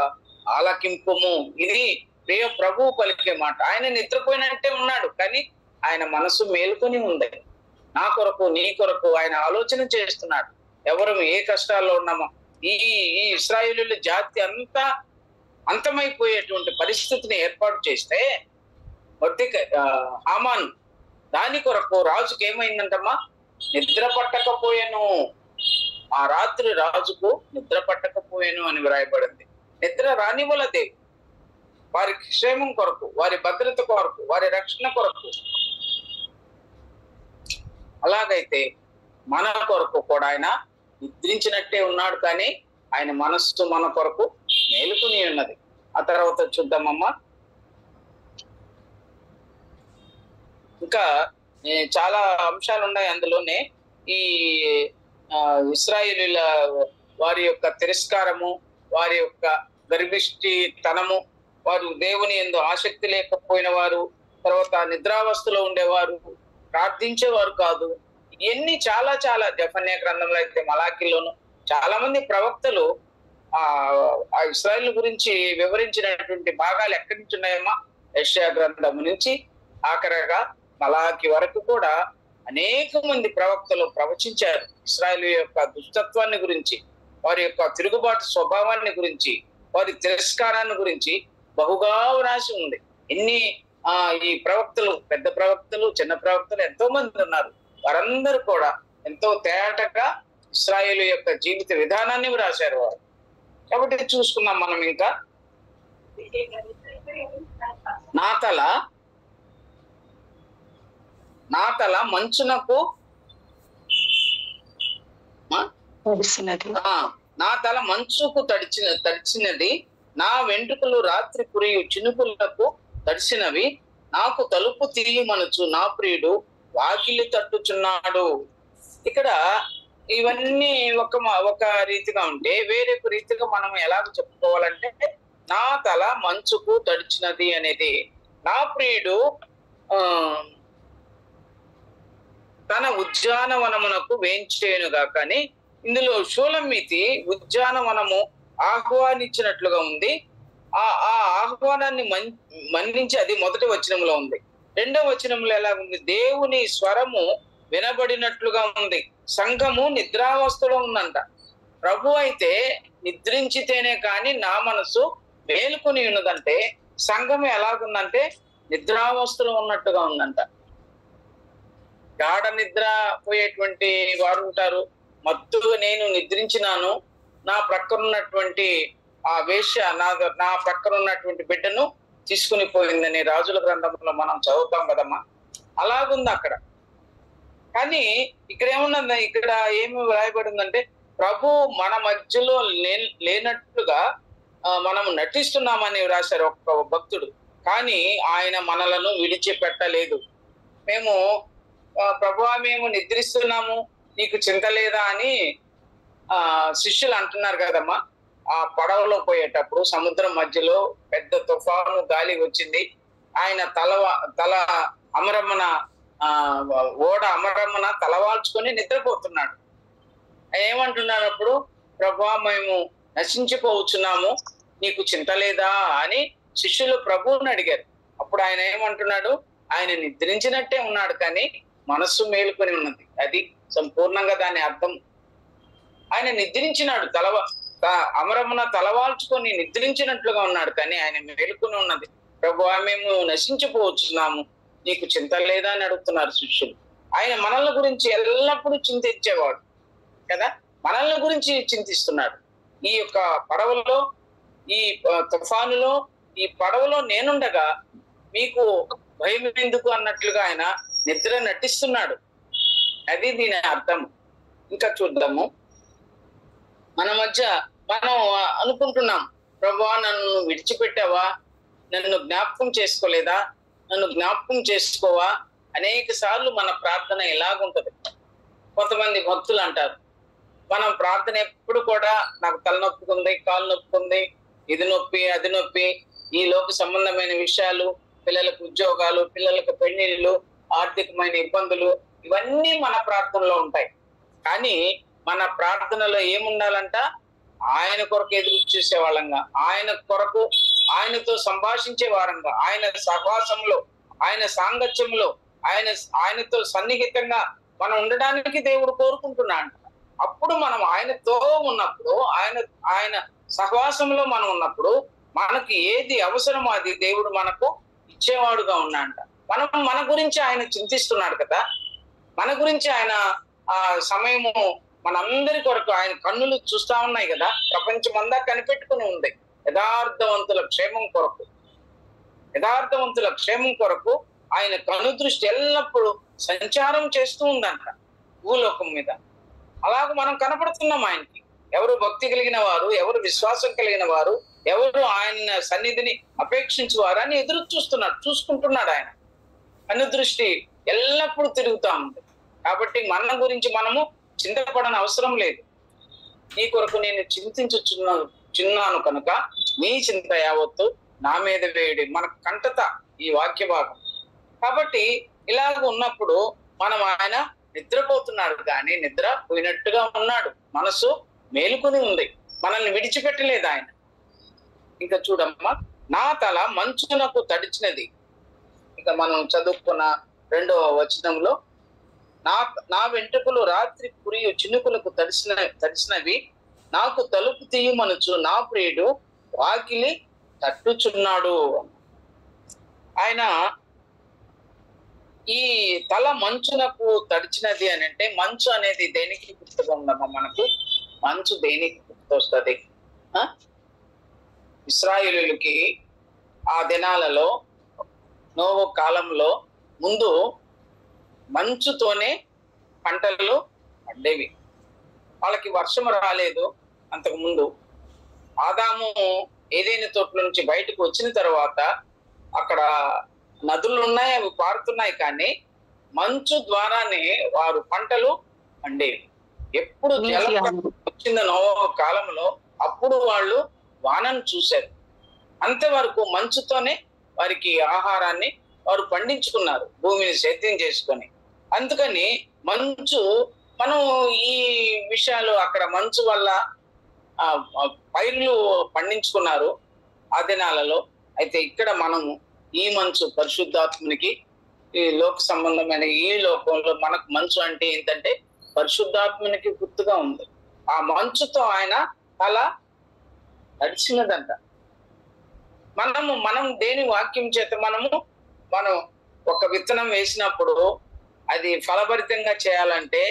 ఆలకింపుము. ఇది ప్రియ ప్రభువు పలికే మాట. ఆయన నిద్రపోయినట్టే ఉన్నాడు, కానీ ఆయన మనసు మేలుకొని ఉంది. నా కొరకు, నీ కొరకు ఆయన ఆలోచన చేస్తున్నాడు. ఎవరు ఏ కష్టాల్లో ఉన్నామో, ఈ ఇశ్రాయేలీయుల జాతి అంతా అంతమైపోయేటువంటి పరిస్థితిని ఏర్పాటు చేస్తే హామాను దాని కొరకు రాజుకి ఏమైందంటమ్మా, నిద్ర పట్టకపోయాను. ఆ రాత్రి రాజుకు నిద్ర పట్టకపోయాను అని వ్రాయబడింది. నిద్ర రానివ్వల దేవుడు వారి క్షేమం కొరకు, వారి భద్రత కొరకు, వారి రక్షణ కొరకు. అలాగైతే మన కొరకు కూడా ఆయన నిద్రించినట్టే ఉన్నాడు, కానీ ఆయన మనస్సు మన కొరకు మేలుకుని ఉన్నది. ఆ తర్వాత చూద్దామమ్మా. ఇంకా చాలా అంశాలు ఉన్నాయి అందులోనే. ఈ ఇశ్రాయేలీయుల వారి యొక్క తిరస్కారము, వారి యొక్క గర్భిష్టితనము, వారు దేవుని యందు ఆసక్తి లేకపోయిన వారు, తర్వాత నిద్రావస్థలో ఉండేవారు, ప్రార్థించేవారు కాదు. ఇవన్నీ చాలా చాలా జెఫన్యా గ్రంథంలో అయితే మలాకీలోను చాలా మంది ప్రవక్తలు ఆ ఇశ్రాయేలు గురించి వివరించినటువంటి భాగాలు ఎక్కడి నుంచి ఉన్నాయమ్మా? యెషయా గ్రంథం నుంచి ఆఖరగా మలాకి వరకు కూడా అనేక మంది ప్రవక్తలు ప్రవచించారు. ఇశ్రాయేలు యొక్క దుష్టత్వాన్ని గురించి, వారి యొక్క తిరుగుబాటు స్వభావాన్ని గురించి, వారి తిరస్కారాన్ని గురించి బహుగా వ్రాసి ఉంది. ఈ ప్రవక్తలు, పెద్ద ప్రవక్తలు, చిన్న ప్రవక్తలు ఎంతో మంది ఉన్నారు. వారందరూ కూడా ఎంతో తేటగా ఇశ్రాయేలు యొక్క జీవిత విధానాన్ని వ్రాశారు వారు. కాబట్టి చూసుకున్నాం మనం. ఇంకా నా తల మంచునకు నా తల మంచుకు తడిచినది, నా వెంట్రుకలు రాత్రి కురియు చినుకులకు తడిసినవి. నాకు తలుపు తీయమనుచు నా ప్రియుడు వాకిలి తట్టుచున్నాడు. ఇక్కడ ఇవన్నీ ఒక రీతిగా ఉంటే, వేరే రీతిగా మనం ఎలాగ చెప్పుకోవాలంటే, నా తల మంచుకు తడిచినది అనేది నా ప్రియుడు తన ఉద్యానవనమునకు వేంచేయునుగా. కానీ ఇందులో షూలమ్మితి ఉద్యానవనము ఆహ్వానించినట్లుగా ఉంది. ఆ ఆహ్వానాన్ని మన్నించి అది మొదటి వచనంలో ఉంది. రెండవ వచనంలో ఎలా ఉంది? దేవుని స్వరము వినబడినట్లుగా ఉంది. సంఘము నిద్రావస్థలో ఉందంట. ప్రభు అయితే నిద్రించితేనే కానీ నా మనసు మేలుకొని ఉన్నదంటే, సంఘము ఎలాగుందంటే నిద్రావస్థలో ఉన్నట్టుగా ఉందంట. గాఢ నిద్ర పోయేటువంటి వారు ఉంటారు. మత్తుగా నేను నిద్రించినాను, నా ప్రక్కన ఉన్నటువంటి ఆ వేశ్య నా ప్రక్కన ఉన్నటువంటి బిడ్డను తీసుకుని పోయిందని రాజుల గ్రంథంలో మనం చదువుతాం కదమ్మా. అలాగుంది అక్కడ. కానీ ఇక్కడ ఏమున్నది? ఇక్కడ ఏమి వ్రాయబడిందంటే, ప్రభు మన మధ్యలో లేనట్లుగా మనం నటిస్తున్నామని రాశారు ఒక భక్తుడు. కానీ ఆయన మనలను విడిచిపెట్టలేదు. మేము ప్రభువా మేము నిద్రిస్తున్నాము, నీకు చింత లేదా అని శిష్యులు అంటున్నారు కదమ్మా. ఆ పడవలో పోయేటప్పుడు సముద్రం మధ్యలో పెద్ద తుఫాను గాలి వచ్చింది. ఆయన తల అమరమ్మన ఓడ అమరమ్మన తలవాల్చుకొని నిద్రపోతున్నాడు. ఏమంటున్నాడు అప్పుడు? ప్రభువా మేము నశించిపోవచ్చున్నాము, నీకు చింత లేదా అని శిష్యులు ప్రభువుని అడిగారు. అప్పుడు ఆయన ఏమంటున్నాడు? ఆయన నిద్రించినట్టే ఉన్నాడు, కానీ మనస్సు మేలుకొని ఉన్నది. అది సంపూర్ణంగా దాని అర్థం. ఆయన నిద్రించినాడు, అమరమున తలవాల్చుకొని నిద్రించినట్లుగా ఉన్నాడు, కానీ ఆయన మేలుకొని ఉన్నది. ప్రభువా మేము నశించిపోవచ్చున్నాము, నీకు చింత లేదా అని అడుగుతున్నారు శిష్యులు. ఆయన మనల్ని గురించి ఎల్లప్పుడూ చింతించేవాడు కదా, మనల్ని గురించి చింతిస్తున్నాడు. ఈ యొక్క పడవలో, ఈ తుఫానులో, ఈ పడవలో నేనుండగా మీకు భయం ఎందుకు అన్నట్లుగా ఆయన నిద్ర నటిస్తున్నాడు. అది దీని అర్థం. ఇంకా చూద్దాము. మన మధ్య మనం అనుకుంటున్నాం, ప్రభువా నన్ను విడిచిపెట్టావా, నన్ను జ్ఞాపకం చేసుకోలేదా, నన్ను జ్ఞాపకం చేసుకోవా. అనేక సార్లు మన ప్రార్థన ఇలాగుంటది. కొంతమంది భక్తులు అంటారు, మనం ప్రార్థన ఎప్పుడు కూడా నాకు తలనొప్పుకుంది, కాలు నొప్పుకుంది, ఇది నొప్పి, అది నొప్పి, ఈ లోక సంబంధమైన విషయాలు, పిల్లలకు ఉద్యోగాలు, పిల్లలకు పెళ్లిళ్ళు, ఆర్థికమైన ఇబ్బందులు, ఇవన్నీ మన ప్రార్థనలో ఉంటాయి. కానీ మన ప్రార్థనలో ఏముండాలంట? ఆయన కొరకు ఎదురు చూసే వాళ్ళంగా, ఆయన కొరకు ఆయనతో సంభాషించే వారంగా, ఆయన సహవాసంలో, ఆయన సాంగత్యంలో, ఆయనతో సన్నిహితంగా మనం ఉండడానికి దేవుడు కోరుకుంటున్నాడు. అప్పుడు మనం ఆయనతో ఉన్నప్పుడు, ఆయన సహవాసంలో మనం ఉన్నప్పుడు మనకి ఏది అవసరమో అది దేవుడు మనకు ఇచ్చేవాడుగా ఉన్నాడంట. మన గురించి ఆయన చింతిస్తున్నాడు కదా, మన గురించి ఆయన ఆ సమయము మనందరి కొరకు ఆయన కన్నులు చూస్తా ఉన్నాయి కదా, ప్రపంచమంతా కనిపెట్టుకుని ఉంది యథార్థవంతుల క్షేమం కొరకు. యథార్థవంతుల క్షేమం కొరకు ఆయన కను దృష్టి ఎల్లప్పుడూ సంచారం చేస్తూ ఉందంట భూలోకం మీద. అలాగ మనం కనపడుతున్నాం ఆయనకి. ఎవరు భక్తి కలిగిన వారు, ఎవరు విశ్వాసం కలిగిన వారు, ఎవరు ఆయన సన్నిధిని అపేక్షించువారు అని ఎదురు చూసుకుంటున్నాడు ఆయన. కను దృష్టి ఎల్లప్పుడూ తిరుగుతా ఉంది. కాబట్టి మన గురించి మనము చింతపడని అవసరం లేదు. నీ కొరకు నేను చింతించుచున్నాను కనుక నీ చింత యావత్తు నా మీద వేయడి. మన కంటత ఈ వాక్య భాగం. కాబట్టి ఇలాగ ఉన్నప్పుడు మనం ఆయన నిద్రపోతున్నాడు కానీ నిద్ర పోయినట్టుగా ఉన్నాడు. మనసు మేలుకొని ఉంది, మనల్ని విడిచిపెట్టలేదు ఆయన. ఇంకా చూడమ్మా, నా తల మంచునకు తడిచినది. ఇక మనం చదువుకున్న 2వ వచనంలో, నా వెంట్రుకలు రాత్రి కురియు చినుకులకు తడిసినవి, నాకు తలుపు తీయమనుచు నా ప్రియుడు వాకిలి తట్టుచున్నాడు. ఆయన ఈ తల మంచునకు తడిచినది అని అంటే, మంచు అనేది దేనికి గుర్తుగా ఉందమ్మా మనకు? మంచు దేనికి గుర్తొస్తుంది? ఇశ్రాయేలులకి ఆ దినాలలో నోవహు కాలంలో ముందు మంచుతోనే పంటలు పండేవి. వాళ్ళకి వర్షం రాలేదు అంతకు ముందు. ఆదాము ఏదైనా తోట నుంచి బయటకు వచ్చిన తర్వాత అక్కడ నదులు ఉన్నాయి, అవి పారుతున్నాయి, కానీ మంచు ద్వారానే వారు పంటలు పండేవి. ఎప్పుడు జలం వచ్చింది నోవహు కాలంలో అప్పుడు వాళ్ళు వానను చూశారు. అంతవరకు మంచుతోనే వారికి ఆహారాన్ని వారు పండించుకున్నారు, భూమిని సేద్యం చేసుకొని. అందుకని మంచు, మనం ఈ విషయాలు అక్కడ మంచు వల్ల పైర్లు పండించుకున్నారు ఆ దినాలలో. అయితే ఇక్కడ మనము ఈ మంచు పరిశుద్ధాత్మనికి, ఈ లోక సంబంధమైన ఈ లోకంలో మనకు మంచు అంటే ఏంటంటే పరిశుద్ధాత్మనికి గుర్తుగా ఉంది. ఆ మంచుతో ఆయన తల తడిచినదంట. మనం దేని వాక్యం చేత మనం ఒక విత్తనం వేసినప్పుడు అది ఫలభరితంగా చేయాలంటే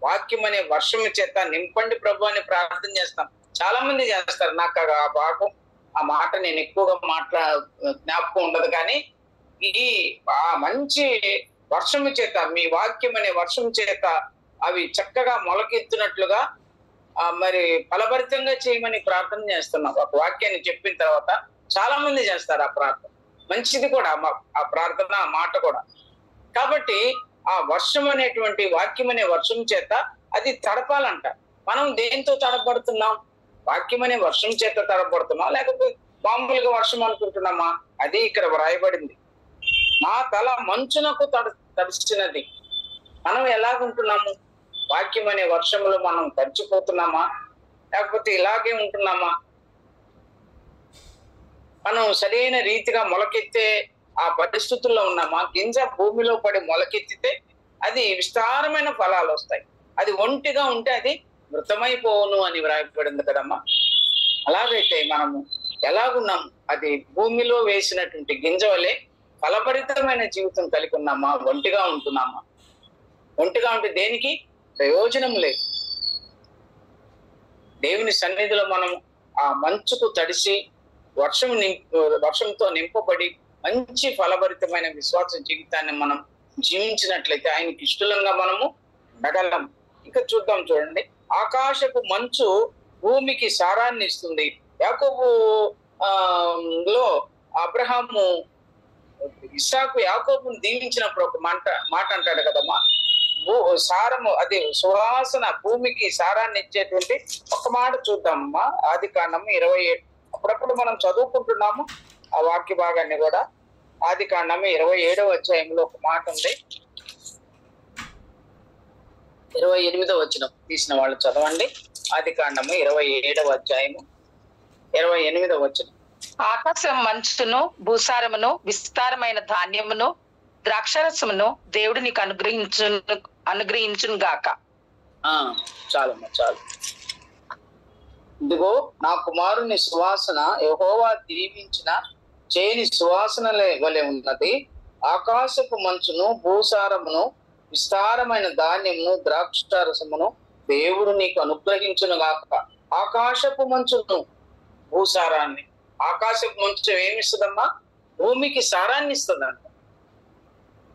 వాక్యం అనే వర్షం చేత నింపండి ప్రభు అని ప్రార్థన చేస్తాం. చాలా మంది చేస్తారు. నాకు ఆ భాగం, ఆ మాట నేను ఎక్కువగా జ్ఞాపకం ఉండదు, కానీ ఆ మంచి వర్షము చేత, మీ వాక్యం అనే వర్షం చేత అవి చక్కగా మొలకెత్తినట్లుగా మరి ఫలభరితంగా చేయమని ప్రార్థన చేస్తున్నాం. ఒక వాక్యాన్ని చెప్పిన తర్వాత చాలా మంది చేస్తారు ఆ ప్రార్థన. మంచిది కూడా ఆ ప్రార్థన, ఆ మాట కూడా. కాబట్టి ఆ వర్షం అనేటువంటి వాక్యం అనే వర్షం చేత అది తడపాలంట. మనం దేంతో తడపడుతున్నాం? వాక్యం అనే వర్షం చేత తడపడుతున్నాం, లేకపోతే మామూలుగా వర్షం అనుకుంటున్నామా? అది ఇక్కడ వ్రాయబడింది. నా తల మంచునకు తడిచినది. మనం ఎలాగుంటున్నాము? వాక్యం అనే వర్షంలో మనం తడిచిపోతున్నామా, లేకపోతే ఇలాగే ఉంటున్నామా? మనం సరైన రీతిగా మొలకెత్తే ఆ పరిస్థితుల్లో ఉన్నామా? గింజ భూమిలో పడి మొలకెత్తితే అది విస్తారమైన ఫలాలు వస్తాయి. అది ఒంటిగా ఉంటే అది మృతమైపోవును అని వ్రాయబడింది కదమ్మా. అలాగైతే మనము ఎలాగున్నాము? అది భూమిలో వేసినటువంటి గింజ వలె ఫలభరితమైన జీవితం కలిగి ఉన్నామా? ఒంటిగా ఉంటున్నామా? ఒంటిగా ఉంటే దేనికి ప్రయోజనం లేదు. దేవుని సన్నిధిలో మనం ఆ మంచుకు తడిసి వర్షంతో నింపబడి మంచి ఫలభరితమైన విశ్వాస జీవితాన్ని మనం జీవించినట్లయితే ఆయనకి ఇష్టంగా మనము నడలం. ఇంకా చూడండి, ఆకాశపు మంచు భూమికి సారాన్ని ఇస్తుంది. యాకోబు లో అబ్రహాము ఇస్సాకు యాకోబుని దీవించినప్పుడు ఒక మాట అంటాడు కదమ్మా, సారము, అది సువాసన, భూమికి సారాన్ని ఇచ్చేటువంటి ఒక మాట చూద్దామమ్మా. ఆదికాండము 27. అప్పుడప్పుడు మనం చదువుకుంటున్నాము ఆ వాక్య భాగాన్ని కూడా. ఆదికాండము 27వ అధ్యాయంలో ఒక మాట ఉంది. 28వ వచనం తీసిన వాళ్ళు చదవండి. ఆదికాండము 27వ అధ్యాయము 28వ వచనం. ఆకాశం మంచును, భూసారమును, విస్తారమైన ధాన్యమును, ద్రాక్షరసమును దేవుడు నీకు అనుగ్రహించును గాక. చాలమ్మా, చాలు. ఇదిగో నా కుమారుని సువాసన యెహోవా దీవించిన చేని సువాసన వలె ఉన్నది. ఆకాశపు మంచును, భూసారమును, విస్తారమైన ధాన్యమును, ద్రాక్షరసమును దేవుడు నీకు అనుగ్రహించును గాక. ఆకాశపు మంచును, భూసారాన్ని. ఆకాశపు మంచు ఏమిస్తుందమ్మా? భూమికి సారాన్ని ఇస్తుందంట.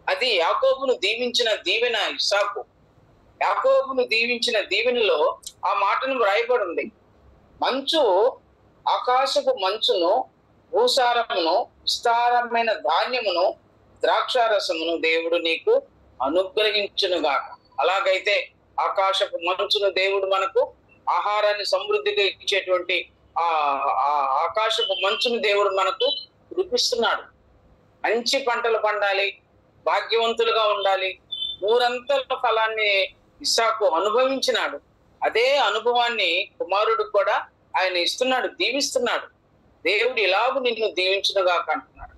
అది యాకోబును దీవించిన దీవెన ఇస్సాకు. యాకోబును దీవించిన దీవెనలో ఆ మాటను వ్రాయబడి ఉంది. మంచు, ఆకాశపు మంచును, భూసారమును, విస్తారమైన ధాన్యమును, ద్రాక్షారసమును దేవుడు నీకు అనుగ్రహించునుగాక. అలాగైతే ఆకాశపు మంచును దేవుడు మనకు ఆహారాన్ని సమృద్ధిగా ఇచ్చేటువంటి ఆ ఆకాశపు మంచును దేవుడు మనకు కురిపిస్తున్నాడు. మంచి పంటలు పండాలి, భాగ్యవంతులుగా ఉండాలి. ఊరంతల ఫలాన్ని ఇస్సాకు అనుభవించినాడు. అదే అనుభవాన్ని కుమారుడు కూడా ఆయన ఇస్తున్నాడు, దీవిస్తున్నాడు. దేవుడు ఇలాగూ నిన్ను దీవించునుగాక అంటున్నాడు.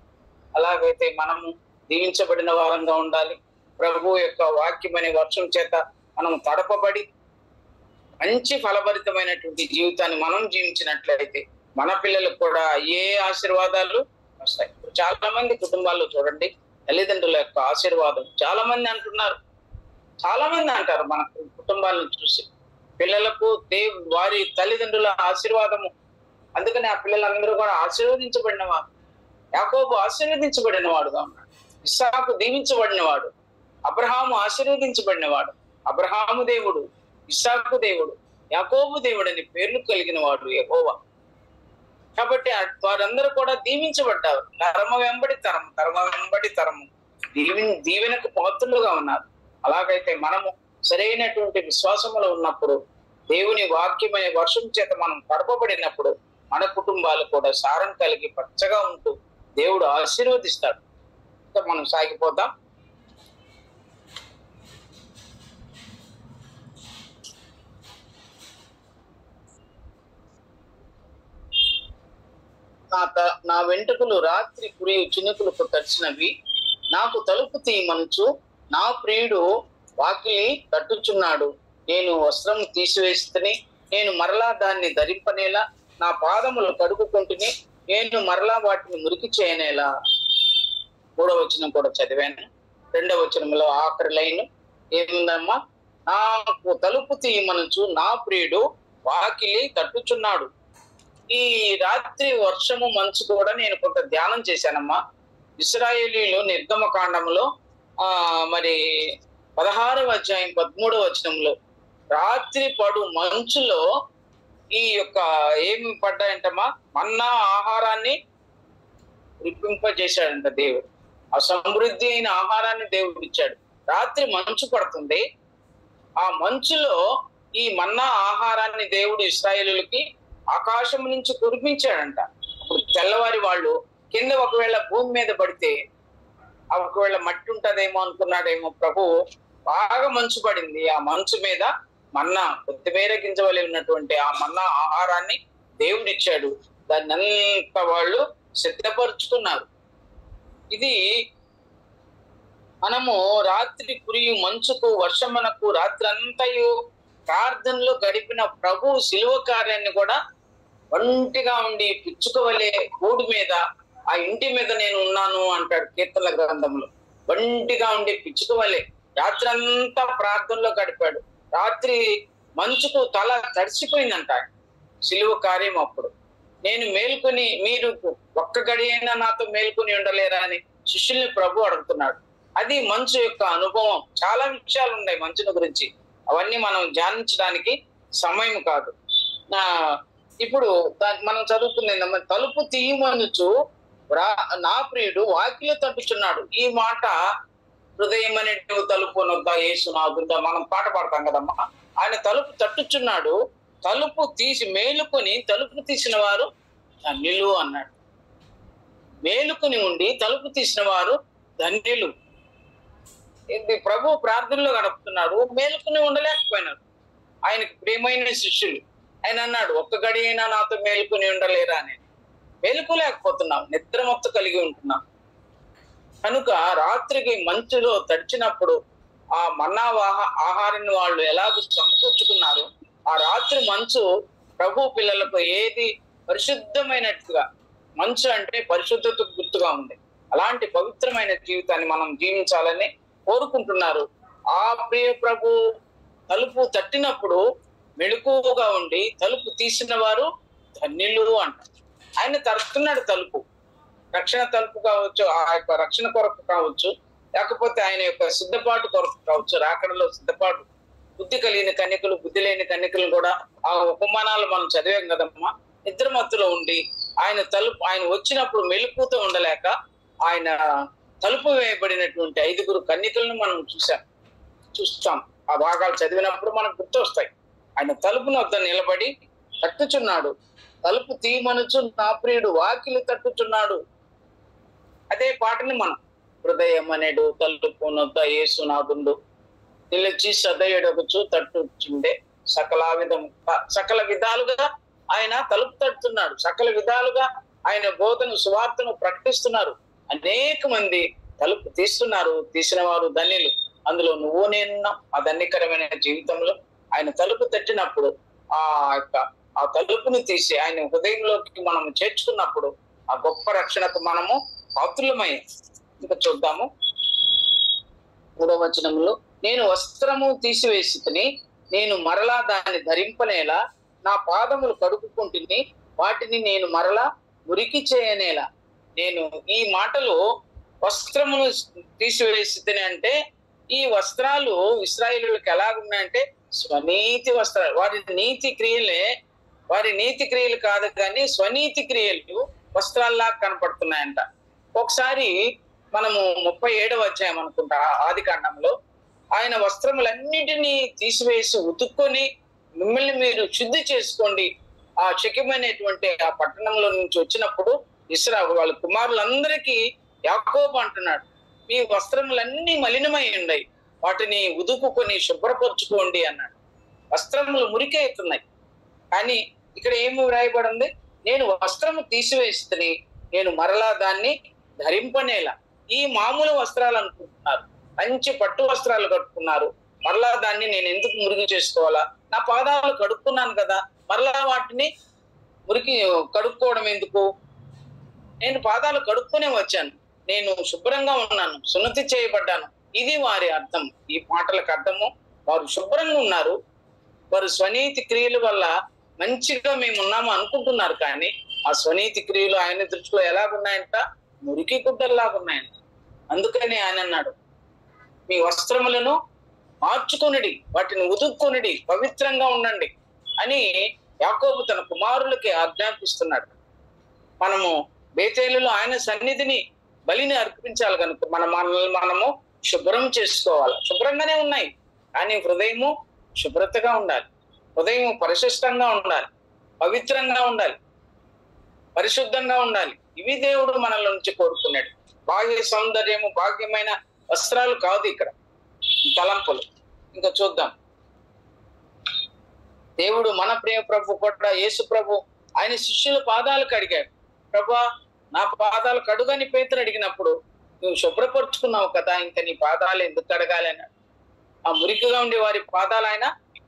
అలాగైతే మనము దీవించబడిన వారంగా ఉండాలి. ప్రభు యొక్క వాక్యమనే వర్షం చేత మనం తడపబడి మంచి ఫలభరితమైనటువంటి జీవితాన్ని మనం జీవించినట్లయితే మన పిల్లలకు కూడా ఏ ఆశీర్వాదాలు వస్తాయి. చాలా మంది కుటుంబాల్లో చూడండి, తల్లిదండ్రుల యొక్క ఆశీర్వాదం చాలా మంది అంటున్నారు, చాలా మంది అంటారు మన కుటుంబాలను చూసి, పిల్లలకు వారి తల్లిదండ్రుల ఆశీర్వాదము. అందుకని ఆ పిల్లలందరూ కూడా ఆశీర్వదించబడిన వారు. యాకోబు ఆశీర్వదించబడిన వాడుగా ఉన్నాడు. ఇస్సాకు దీవించబడినవాడు. అబ్రహాము ఆశీర్వదించబడినవాడు. అబ్రహాము దేవుడు, ఇస్సాకు దేవుడు, యాకోబు దేవుడు అని పేర్లు కలిగిన వాడు యెహోవా. కాబట్టి వారందరూ కూడా దీవించబడ్డారు. తరమ వెంబడి తరము, తరమ వెంబడి తరము దీవెనకు పాత్రులుగా ఉన్నారు. అలాగైతే మనము సరైనటువంటి విశ్వాసములో ఉన్నప్పుడు, దేవుని వాక్యమనే వర్షం చేత మనం తడపబడినప్పుడు మన కుటుంబాలు కూడా సారం కలిగి పచ్చగా ఉంటూ దేవుడు ఆశీర్వదిస్తాడు. మనం సాగిపోతాం. నా వెంట్రుకలు రాత్రి కురియు చినుకులకు తడిచినవి. నాకు తలుపు తీయమనుచు నా ప్రియుడు వాకిలి తట్టుచున్నాడు. నేను వస్త్రం తీసివేస్తుని, నేను మరలా దాన్ని ధరింపనేలా. నా పాదములు కడుగుకుంటుని, నేను మరలా వాటిని మురికి చేయనేలా. 3వ వచనం కూడా చదివాను. 2వ వచనంలో ఆఖరి లైన్ ఏముందమ్మా? నాకు తలుపు తీయమనుచు నా ప్రియుడు వాకిలి తట్టుచున్నాడు. ఈ రాత్రి వర్షము మంచు కూడా నేను కొంత ధ్యానం చేశానమ్మా. ఇశ్రాయేలీలు నిర్గమకాండంలో మరి 16వ అధ్యాయం 13వ వచనంలో రాత్రి పడు మంచులో ఈ యొక్క ఏమి పడ్డాయంటమ్మా? మన్నా ఆహారాన్ని రిప్పింపజేశాడంట దేవుడు. ఆ సమృద్ధి అయిన ఆహారాన్ని దేవుడు ఇచ్చాడు. రాత్రి మంచు పడుతుంది. ఆ మంచులో ఈ మన్నా ఆహారాన్ని దేవుడు ఇశ్రాయేలులకి ఆకాశం నుంచి కురిపించాడంట. అప్పుడు తెల్లవారి వాళ్ళు కింద ఒకవేళ భూమి మీద పడితే ఒకవేళ మట్టి ఉంటదేమో అనుకున్నాడేమో ప్రభు. బాగా మంచు పడింది. ఆ మంచు మీద మన్నా, కొత్తిమీర గింజవలి ఉన్నటువంటి ఆ మన్నా ఆహారాన్ని దేవుడు ఇచ్చాడు. దాన్ని అంతా వాళ్ళు సిద్ధపరుచుకున్నారు. ఇది మనము రాత్రి కురియు మంచుకు వర్షమునకు రాత్రి అంతయు ప్రార్థనలో గడిపిన ప్రభు శిలువ కార్యాన్ని కూడా ఒంటిగా ఉండి పిచ్చుక వలె గూడు మీద, ఆ ఇంటి మీద నేను ఉన్నాను అంటాడు కీర్తనల గ్రంథంలో. ఒంటిగా ఉండి పిచ్చుక వలె రాత్రి అంతా ప్రార్థనలో గడిపాడు. రాత్రి మంచుకు తల తడిసిపోయిందంట శిలువ కార్యం. అప్పుడు నేను మేల్కొని, మీరు ఒక్క గడి అయినా నాతో మేల్కొని ఉండలేరా అని శిష్యుల్ని ప్రభు అడుగుతున్నాడు. అది మంచు యొక్క అనుభవం. చాలా విషయాలు ఉన్నాయి మంచుని గురించి, అవన్నీ మనం ధ్యానించడానికి సమయం కాదు. ఇప్పుడు మనం చదువుకునేది తలుపు తీయమనుచు నా ప్రియుడు వాకిలి తట్టుచున్నాడు. ఈ మాట హృదయం అనే తలుపు నొద్ద యేసునాథుడా మనం పాట పాడతాం కదమ్మా. ఆయన తలుపు తట్టుచున్నాడు. తలుపు తీసి మేలుకొని తలుపు తీసిన వారు ధన్యులు అన్నాడు. మేలుకొని ఉండి తలుపు తీసిన వారు ధన్యులు. ఇది ప్రభు ప్రార్థనలో గడుపుతున్నాడు. మేలుకొని ఉండలేకపోయినాడు. ఆయనకు ప్రియమైన శిష్యులు. ఆయన అన్నాడు, ఒక్క గడి అయినా నాతో మేలుకొని ఉండలేరా అని. మేలుకోలేకపోతున్నాం, నిద్రమత్తు కలిగి ఉంటున్నాం. కనుక రాత్రికి మంచులో తడిచినప్పుడు ఆ మన్నా ఆహారాన్ని వాళ్ళు ఎలాగో సమకూర్చుకున్నారు. ఆ రాత్రి మంచు ప్రభు పిల్లలకు ఏది పరిశుద్ధమైనట్టుగా, మంచు అంటే పరిశుద్ధతకు గుర్తుగా ఉంది. అలాంటి పవిత్రమైన జీవితాన్ని మనం జీవించాలని కోరుకుంటున్నారు. ఆ ప్రియ ప్రభు తలుపు తట్టినప్పుడు మెళుకువగా ఉండి తలుపు తీసిన వారు ధన్యులు అంటారు. ఆయన తడుతున్నాడు తలుపు, రక్షణ తలుపు కావచ్చు, ఆ యొక్క రక్షణ కొరకు కావచ్చు, లేకపోతే ఆయన యొక్క సిద్ధపాటు కొరకు కావచ్చు, రాకడలో సిద్ధపాటు. బుద్ధి కలిగిన కన్యకలు, బుద్ధి లేని కన్యకలు కూడా ఆ ఉపమానాలు మనం చదివాం కదమ్మా. నిద్రమత్తులో ఉండి ఆయన వచ్చినప్పుడు మెలుకుతో ఉండలేక ఆయన తలుపు వేయబడినటువంటి 5 కన్యకలను మనం చూస్తాం. ఆ భాగాలు చదివినప్పుడు మనకు గుర్తొస్తాయి. ఆయన తలుపును వద్ద నిలబడి తట్టుచున్నాడు. తలుపు తీయమనుచు నా ప్రియుడు వాకిలి తట్టుచున్నాడు. అదే పాటని మనం హృదయం అనేడు తలుపు నొద్ద యేసునాథుండు నిలిచి సదయుడగుచు తట్టుచుండే సకల విధాలుగా ఆయన తలుపు తట్టుతున్నాడు. సకల విధాలుగా ఆయన బోధను సువార్తను ప్రకటిస్తున్నారు. అనేక మంది తలుపు తీస్తున్నారు. తీసిన వారు ధన్యులు. అందులో నువ్వు నేనున్నాం. ఆ ధన్యకరమైన జీవితంలో ఆయన తలుపు తట్టినప్పుడు ఆ తలుపుని తీసి ఆయన హృదయంలోకి మనం చేర్చుకున్నప్పుడు ఆ గొప్ప రక్షణకు మనము పాత్రులమయ్యాం. ఇంకా చూద్దాము 3వ వచనంలో, నేను వస్త్రము తీసివేసి నేను మరలా దాన్ని ధరింపనేలా, నా పాదములు కడుపుకుంటుని వాటిని నేను మరలా మురికి చేయనేలా. నేను ఈ మాటలు వస్త్రమును తీసివేసి అంటే ఈ వస్త్రాలు ఇశ్రాయేలులకు ఎలాగున్నాయంటే స్వనీతి వస్త్రాలు. వారి నీతి క్రియలు కాదు కానీ స్వనీతి క్రియలు వస్త్రాల్లా కనపడుతున్నాయంట. ఒకసారి మనము 37వ అధ్యాయం అనుకుంటా ఆదికాండంలో, ఆయన వస్త్రములన్నిటినీ తీసివేసి ఉతుక్కొని మిమ్మల్ని మీరు శుద్ధి చేసుకోండి. ఆ శక్యమైనటువంటి ఆ పట్టణంలో నుంచి వచ్చినప్పుడు వాళ్ళ కుమారులందరికీ యాకోబు అంటున్నాడు, మీ వస్త్రములన్నీ మలినమై ఉన్నాయి, వాటిని ఉదుకుకొని శుభ్రపరుచుకోండి అన్నాడు. వస్త్రములు మురికే అవుతున్నాయి. కానీ ఇక్కడ ఏమి వ్రాయబడింది? నేను వస్త్రము తీసివేసి నేను మరలా దాన్ని ధరింపనేలా. ఈ మామూలు వస్త్రాలు అనుకుంటున్నారు, మంచి పట్టు వస్త్రాలు కట్టుకున్నారు. మరలా దాన్ని నేను ఎందుకు మురికి చేసుకోవాలా? నా పాదాలు కడుక్కున్నాను కదా, మరలా వాటిని మురికి కడుక్కోవడం ఎందుకు? నేను పాదాలు కడుక్కునే వచ్చాను, నేను శుభ్రంగా ఉన్నాను, సున్నతి చేయబడ్డాను. ఇది వారి అర్థం. ఈ మాటలకు అర్థము, వారు శుభ్రంగా ఉన్నారు, వారు స్వనీతి క్రియల వల్ల మంచిగా మేము ఉన్నాము అనుకుంటున్నారు. కానీ ఆ స్వనీతి క్రియలు ఆయన దృష్టిలో ఎలాగున్నాయంట? మురికి గుడ్డల్లాగున్నాయంట. అందుకని ఆయన అన్నాడు, మీ వస్త్రములను మార్చుకొనిడి, వాటిని ఉతుక్కొనిడి, పవిత్రంగా ఉండండి అని యాకోబు తన కుమారులకి ఆజ్ఞాపిస్తున్నాడు. మనము బేతేలులో ఆయన సన్నిధిని బలిని అర్పించాలి కనుక మనము శుభ్రం చేసుకోవాలి. శుభ్రంగానే ఉన్నాయి కానీ హృదయము శుభ్రతగా ఉండాలి, హృదయం పరిశుద్ధంగా ఉండాలి, పవిత్రంగా ఉండాలి, పరిశుద్ధంగా ఉండాలి. ఇవి దేవుడు మనల నుంచి కోరుకున్నాడు. బాహ్య సౌందర్యము, భాగ్యమైన వస్త్రాలు కాదు ఇక్కడ తలంపులు. ఇంకా చూద్దాం. దేవుడు మన ప్రియ ప్రభు కూడా, యేసు ప్రభు ఆయన శిష్యుల పాదాలు కడిగాడు. ప్రభా నా పాదాలు కడుగని పేతురు అడిగినప్పుడు, నువ్వు శుభ్రపరుచుకున్నావు కదా, ఇంకా నీ పాదాలు ఎందుకు కడగాలి అన్నాడు. ఆ మురికిగా ఉండే వారి పాదాలు ఆయన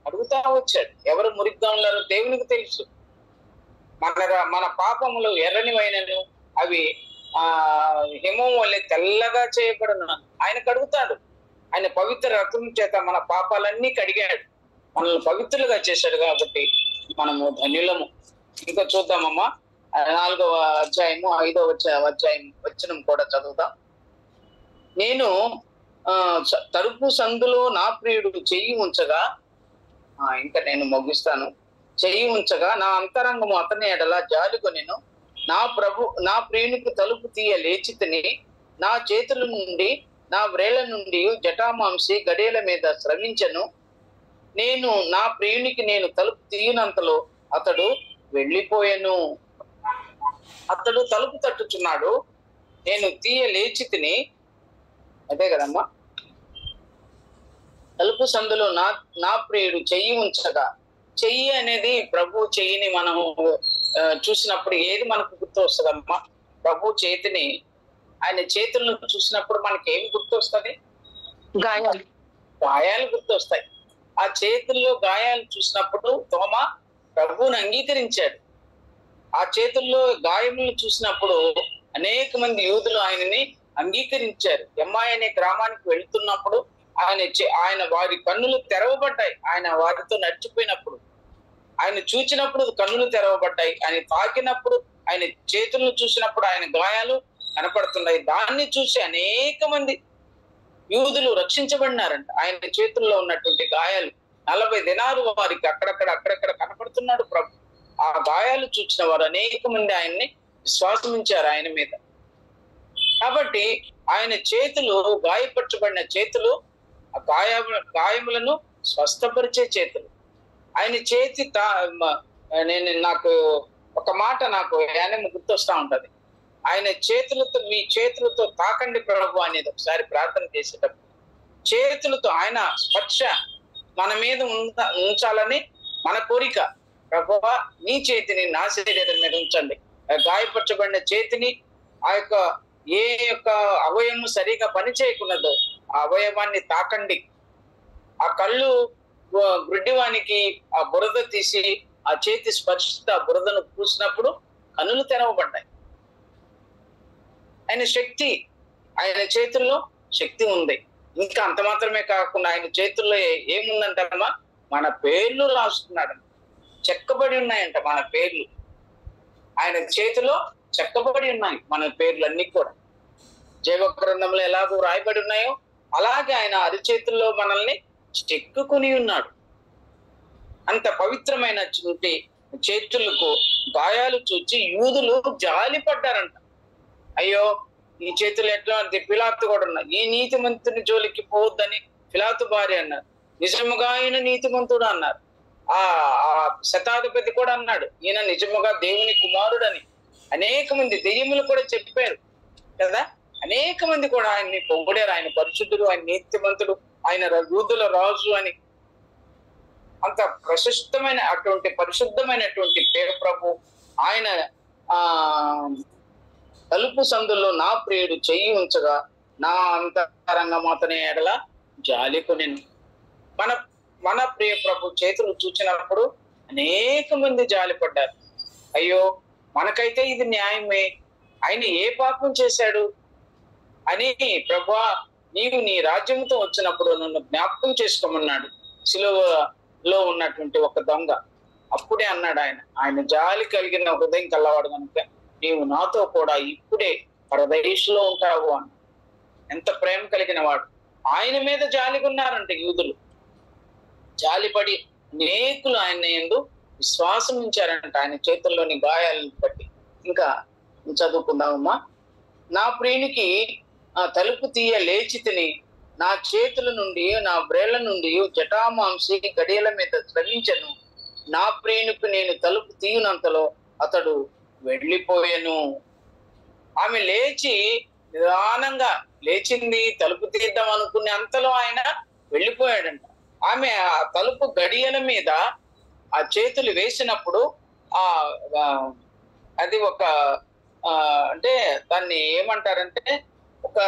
అడుగుతా వచ్చాడు. ఎవరు మురికిగా ఉన్నారో దేవునికి తెలుసు. మన పాపములు ఎర్రనివైనను అవి హిమం వల్లే తెల్లగా చేయబడిన ఆయన కడుగుతాడు. ఆయన పవిత్ర రక్తం చేత మన పాపాలన్నీ కడిగాడు, మనల్ని పవిత్రులుగా చేశాడు. కాబట్టి మనము ధన్యులము. ఇంకా చూద్దామమ్మా 4వ అధ్యాయము 5వ అధ్యాయం వచనం కూడా చదువుదాం. నేను తలుపు సందులో నా ప్రియుడు చెయ్యి ఉంచగా, ఇంకా నేను ముగిస్తాను. చెయ్యి ఉంచగా నా అంతరంగము అతని ఎడల జాలికొనెను. నా ప్రియునికి తలుపు తీయ లేచితిని. నా చేతుల నుండి నా వ్రేళ్ల నుండి జటామాంసి గడియల మీద స్రవించను. నేను నా ప్రియునికి నేను తలుపు తీయనంతలో అతడు వెళ్ళిపోయాను. అతడు తలుపు తట్టుచున్నాడు, నేను తీయ లేచితిని. అదే కదమ్మా, తలుపు సందులో నా ప్రియుడు చెయ్యి ఉంచగా. చెయ్యి అనేది ప్రభు చెయ్యిని మనము చూసినప్పుడు ఏది మనకు గుర్తు వస్తుందమ్మా? ప్రభు చేతిని, ఆయన చేతులను చూసినప్పుడు మనకి ఏమి గుర్తు వస్తుంది? గాయాలు గుర్తు వస్తాయి. ఆ చేతుల్లో గాయాలు చూసినప్పుడు తోమ ప్రభువుని అంగీకరించాడు. ఆ చేతుల్లో గాయములను చూసినప్పుడు అనేక మంది యూదులు ఆయనని అంగీకరించారు. ఎమ్మాయి అనే గ్రామానికి వెళ్తున్నప్పుడు ఆయన వారి కన్నులు తెరవబడ్డాయి. ఆయన వారితో నడిచిపోయినప్పుడు, ఆయన చూచినప్పుడు కన్నులు తెరవబడ్డాయి. ఆయన తాకినప్పుడు, ఆయన చేతులను చూసినప్పుడు ఆయన గాయాలు కనపడుతున్నాయి. దాన్ని చూసి అనేక మంది యూదులు రక్షించబడినారంట. ఆయన చేతుల్లో ఉన్నటువంటి గాయాలు 40 దినాలు వారికి అక్కడక్కడ కనపడుతున్నాడు ప్రభు. ఆ గాయాలు చూసిన వారు అనేక మంది ఆయన్ని విశ్వాసమించారు ఆయన మీద. కాబట్టి ఆయన చేతులు, గాయపరచబడిన చేతులు, ఆ గాయములను స్వస్థపరిచే చేతులు. ఆయన చేతి నాకు ఒక మాట నాకు గుర్తొస్తా ఉంటది. ఆయన చేతులతో, మీ చేతులతో తాకండి ప్రభు అనేది ఒకసారి ప్రార్థన చేసేటప్పుడు చేతులతో ఆయన స్పర్శ మన మీద ఉంచాలని మన కోరిక. ప్రభువా నీ చేతిని నా శరీరం మీద ఉంచండి. గాయపరచబడిన చేతిని, ఆ యొక్క ఏ యొక్క అవయవము సరిగా పనిచేయకున్నదో ఆ అవయవాన్ని తాకండి. ఆ కళ్ళు గుడ్డివానికి ఆ బురద తీసి ఆ చేతి స్పర్శిత బురదను పూసినప్పుడు కన్నులు తెరవబడ్డాయి. ఆయన శక్తి, ఆయన చేతుల్లో శక్తి ఉంది. ఇంకా అంత మాత్రమే కాకుండా ఆయన చేతుల్లో ఏముందంటారమ్మా, మన పేర్లు రాసుకున్నాడు. చెక్కబడి ఉన్నాయంట మన పేర్లు. ఆయన చేతిలో చెక్కబడి ఉన్నాయి మన పేర్లు అన్ని కూడా. జీవ గ్రంథంలో ఎలాగో రాయబడి ఉన్నాయో అలాగే ఆయన అరిచేతుల్లో మనల్ని చెక్కుకుని ఉన్నాడు. అంత పవిత్రమైన చేతులకు గాయాలు చూచి యూదులు జాలి పడ్డారంట. అయ్యో ఈ చేతులు ఎట్లా అంటే పిలాతు కూడా ఉన్నారు. ఈ నీతిమంతుని జోలికి పోవద్దని పిలాతు భార్య అన్నారు. నిజముగా ఆయన నీతిమంతుడు అన్నారు. ఆ శతాధిపతి కూడా అన్నాడు ఈయన నిజముగా దేవుని కుమారుడని. అనేక మంది దెయ్యములు కూడా చెప్పారు కదా. అనేక మంది కూడా ఆయన్ని పొగిడారు. ఆయన పరిశుద్ధుడు, ఆయన నీతిమంతుడు, ఆయన యూదుల రాజు అని. అంత ప్రశస్తమైన అటువంటి పరిశుద్ధమైనటువంటి పేరు ప్రభు. ఆయన తలుపు సందుల్లో నా ప్రియుడు చెయ్యి ఉంచగా నా అంతరంగం అతని ఎడల జాలి కొనెను. మన ప్రియ ప్రభు చేతులు చూచినప్పుడు అనేక మంది జాలి పడ్డారు. అయ్యో మనకైతే ఇది న్యాయమే, ఆయన ఏ పాపం చేశాడు అని ప్రభువా నీవు నీ రాజ్యంతో వచ్చినప్పుడు నన్ను జ్ఞాపకం చేసుకోమన్నాడు సిలువలో ఉన్నటువంటి ఒక దొంగ. అప్పుడే అన్నాడు ఆయన జాలి కలిగిన హృదయం కల్లవాడు కనుక నీవు నాతో కూడా ఇప్పుడే పరదేశంలో ఉంటావు అని. ఎంత ప్రేమ కలిగిన వాడు. ఆయన మీద జాలిగా ఉన్నారంటే యూదులు. జాలిపడి అనేకులు ఆయన యందు విశ్వాసం ఉంచారంట ఆయన చేతుల్లోని గాయాలను బట్టి. ఇంకా చదువుకుందామమ్మా. నా ప్రియునికి తలుపు తీయ లేచి తిని నా చేతుల నుండి నా బ్రేళ్ల నుండి జటామాంసి గడియల మీద శ్రమించను. నా ప్రియునికి నేను తలుపు తీయనంతలో అతడు వెళ్ళిపోయాను. ఆమె లేచి నిదానంగా లేచింది, తలుపు తీద్దాం అనుకునే అంతలో ఆయన వెళ్ళిపోయాడంట. ఆమె ఆ తలుపు గడియల మీద ఆ చేతులు వేసినప్పుడు అది ఒక అంటే దాన్ని ఏమంటారంటే ఒక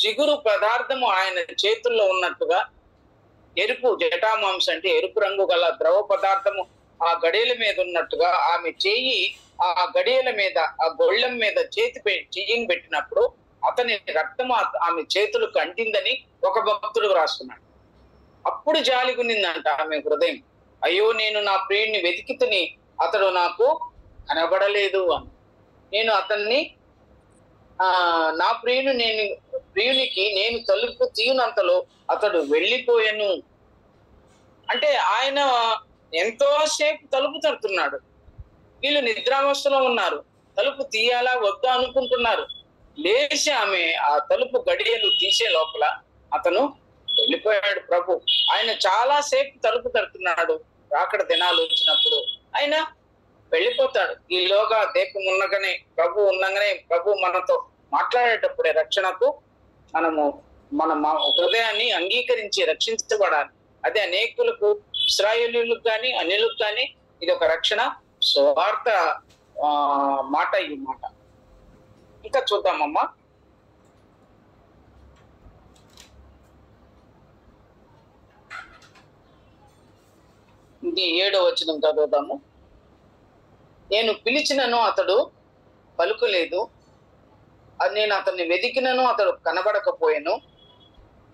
జిగురు పదార్థము ఆయన చేతుల్లో ఉన్నట్టుగా, ఎరుపు జటామాంస అంటే ఎరుపు రంగు గల ద్రవ పదార్థము ఆ గడియల మీద ఉన్నట్టుగా ఆమె చెయ్యి ఆ గడియల మీద ఆ గొళ్ళెం మీద చెయ్యిని పెట్టినప్పుడు అతని రక్తము ఆమె చేతులకు అంటిందని ఒక భక్తుడు రాస్తున్నాడు. అప్పుడు జాలిగునిందంట ఆమె హృదయం. అయ్యో నేను నా ప్రియుడిని వెతికితని అతడు నాకు కనబడలేదు అని. నేను అతన్ని నా ప్రియునికి నేను తలుపు తీయనంతలో అతడు వెళ్ళిపోయాను. అంటే ఆయన ఎంతో సేపు తలుపు తడుతున్నాడు. వీళ్ళు నిద్రావస్థలో ఉన్నారు. తలుపు తీయాలా వద్దా అనుకుంటున్నారు. లేచి ఆమె ఆ తలుపు గడియలు తీసే లోపల అతను వెళ్ళిపోయాడు ప్రభు. ఆయన చాలా సేపు తలుపు తడుతున్నాడు. రాకడ దినాలు వచ్చినప్పుడు ఆయన వెళ్ళిపోతాడు. ఈలోగా దీపం ఉన్నగానే ప్రభు మనతో మాట్లాడేటప్పుడే రక్షణకు మన హృదయాన్ని అంగీకరించి రక్షించబడాలి. అదే అనేకులకు, ఇశ్రాయేలీయులకు కానీ అన్యులకు కానీ ఇది ఒక రక్షణ స్వార్థ మాట. ఈ మాట ఇంకా చూద్దామమ్మా. ఇది 7వ వచనం చదువుదాము. నేను పిలిచినను అతడు పలుకలేదు, నేను అతన్ని వెతికినను అతడు కనబడకపోయాను.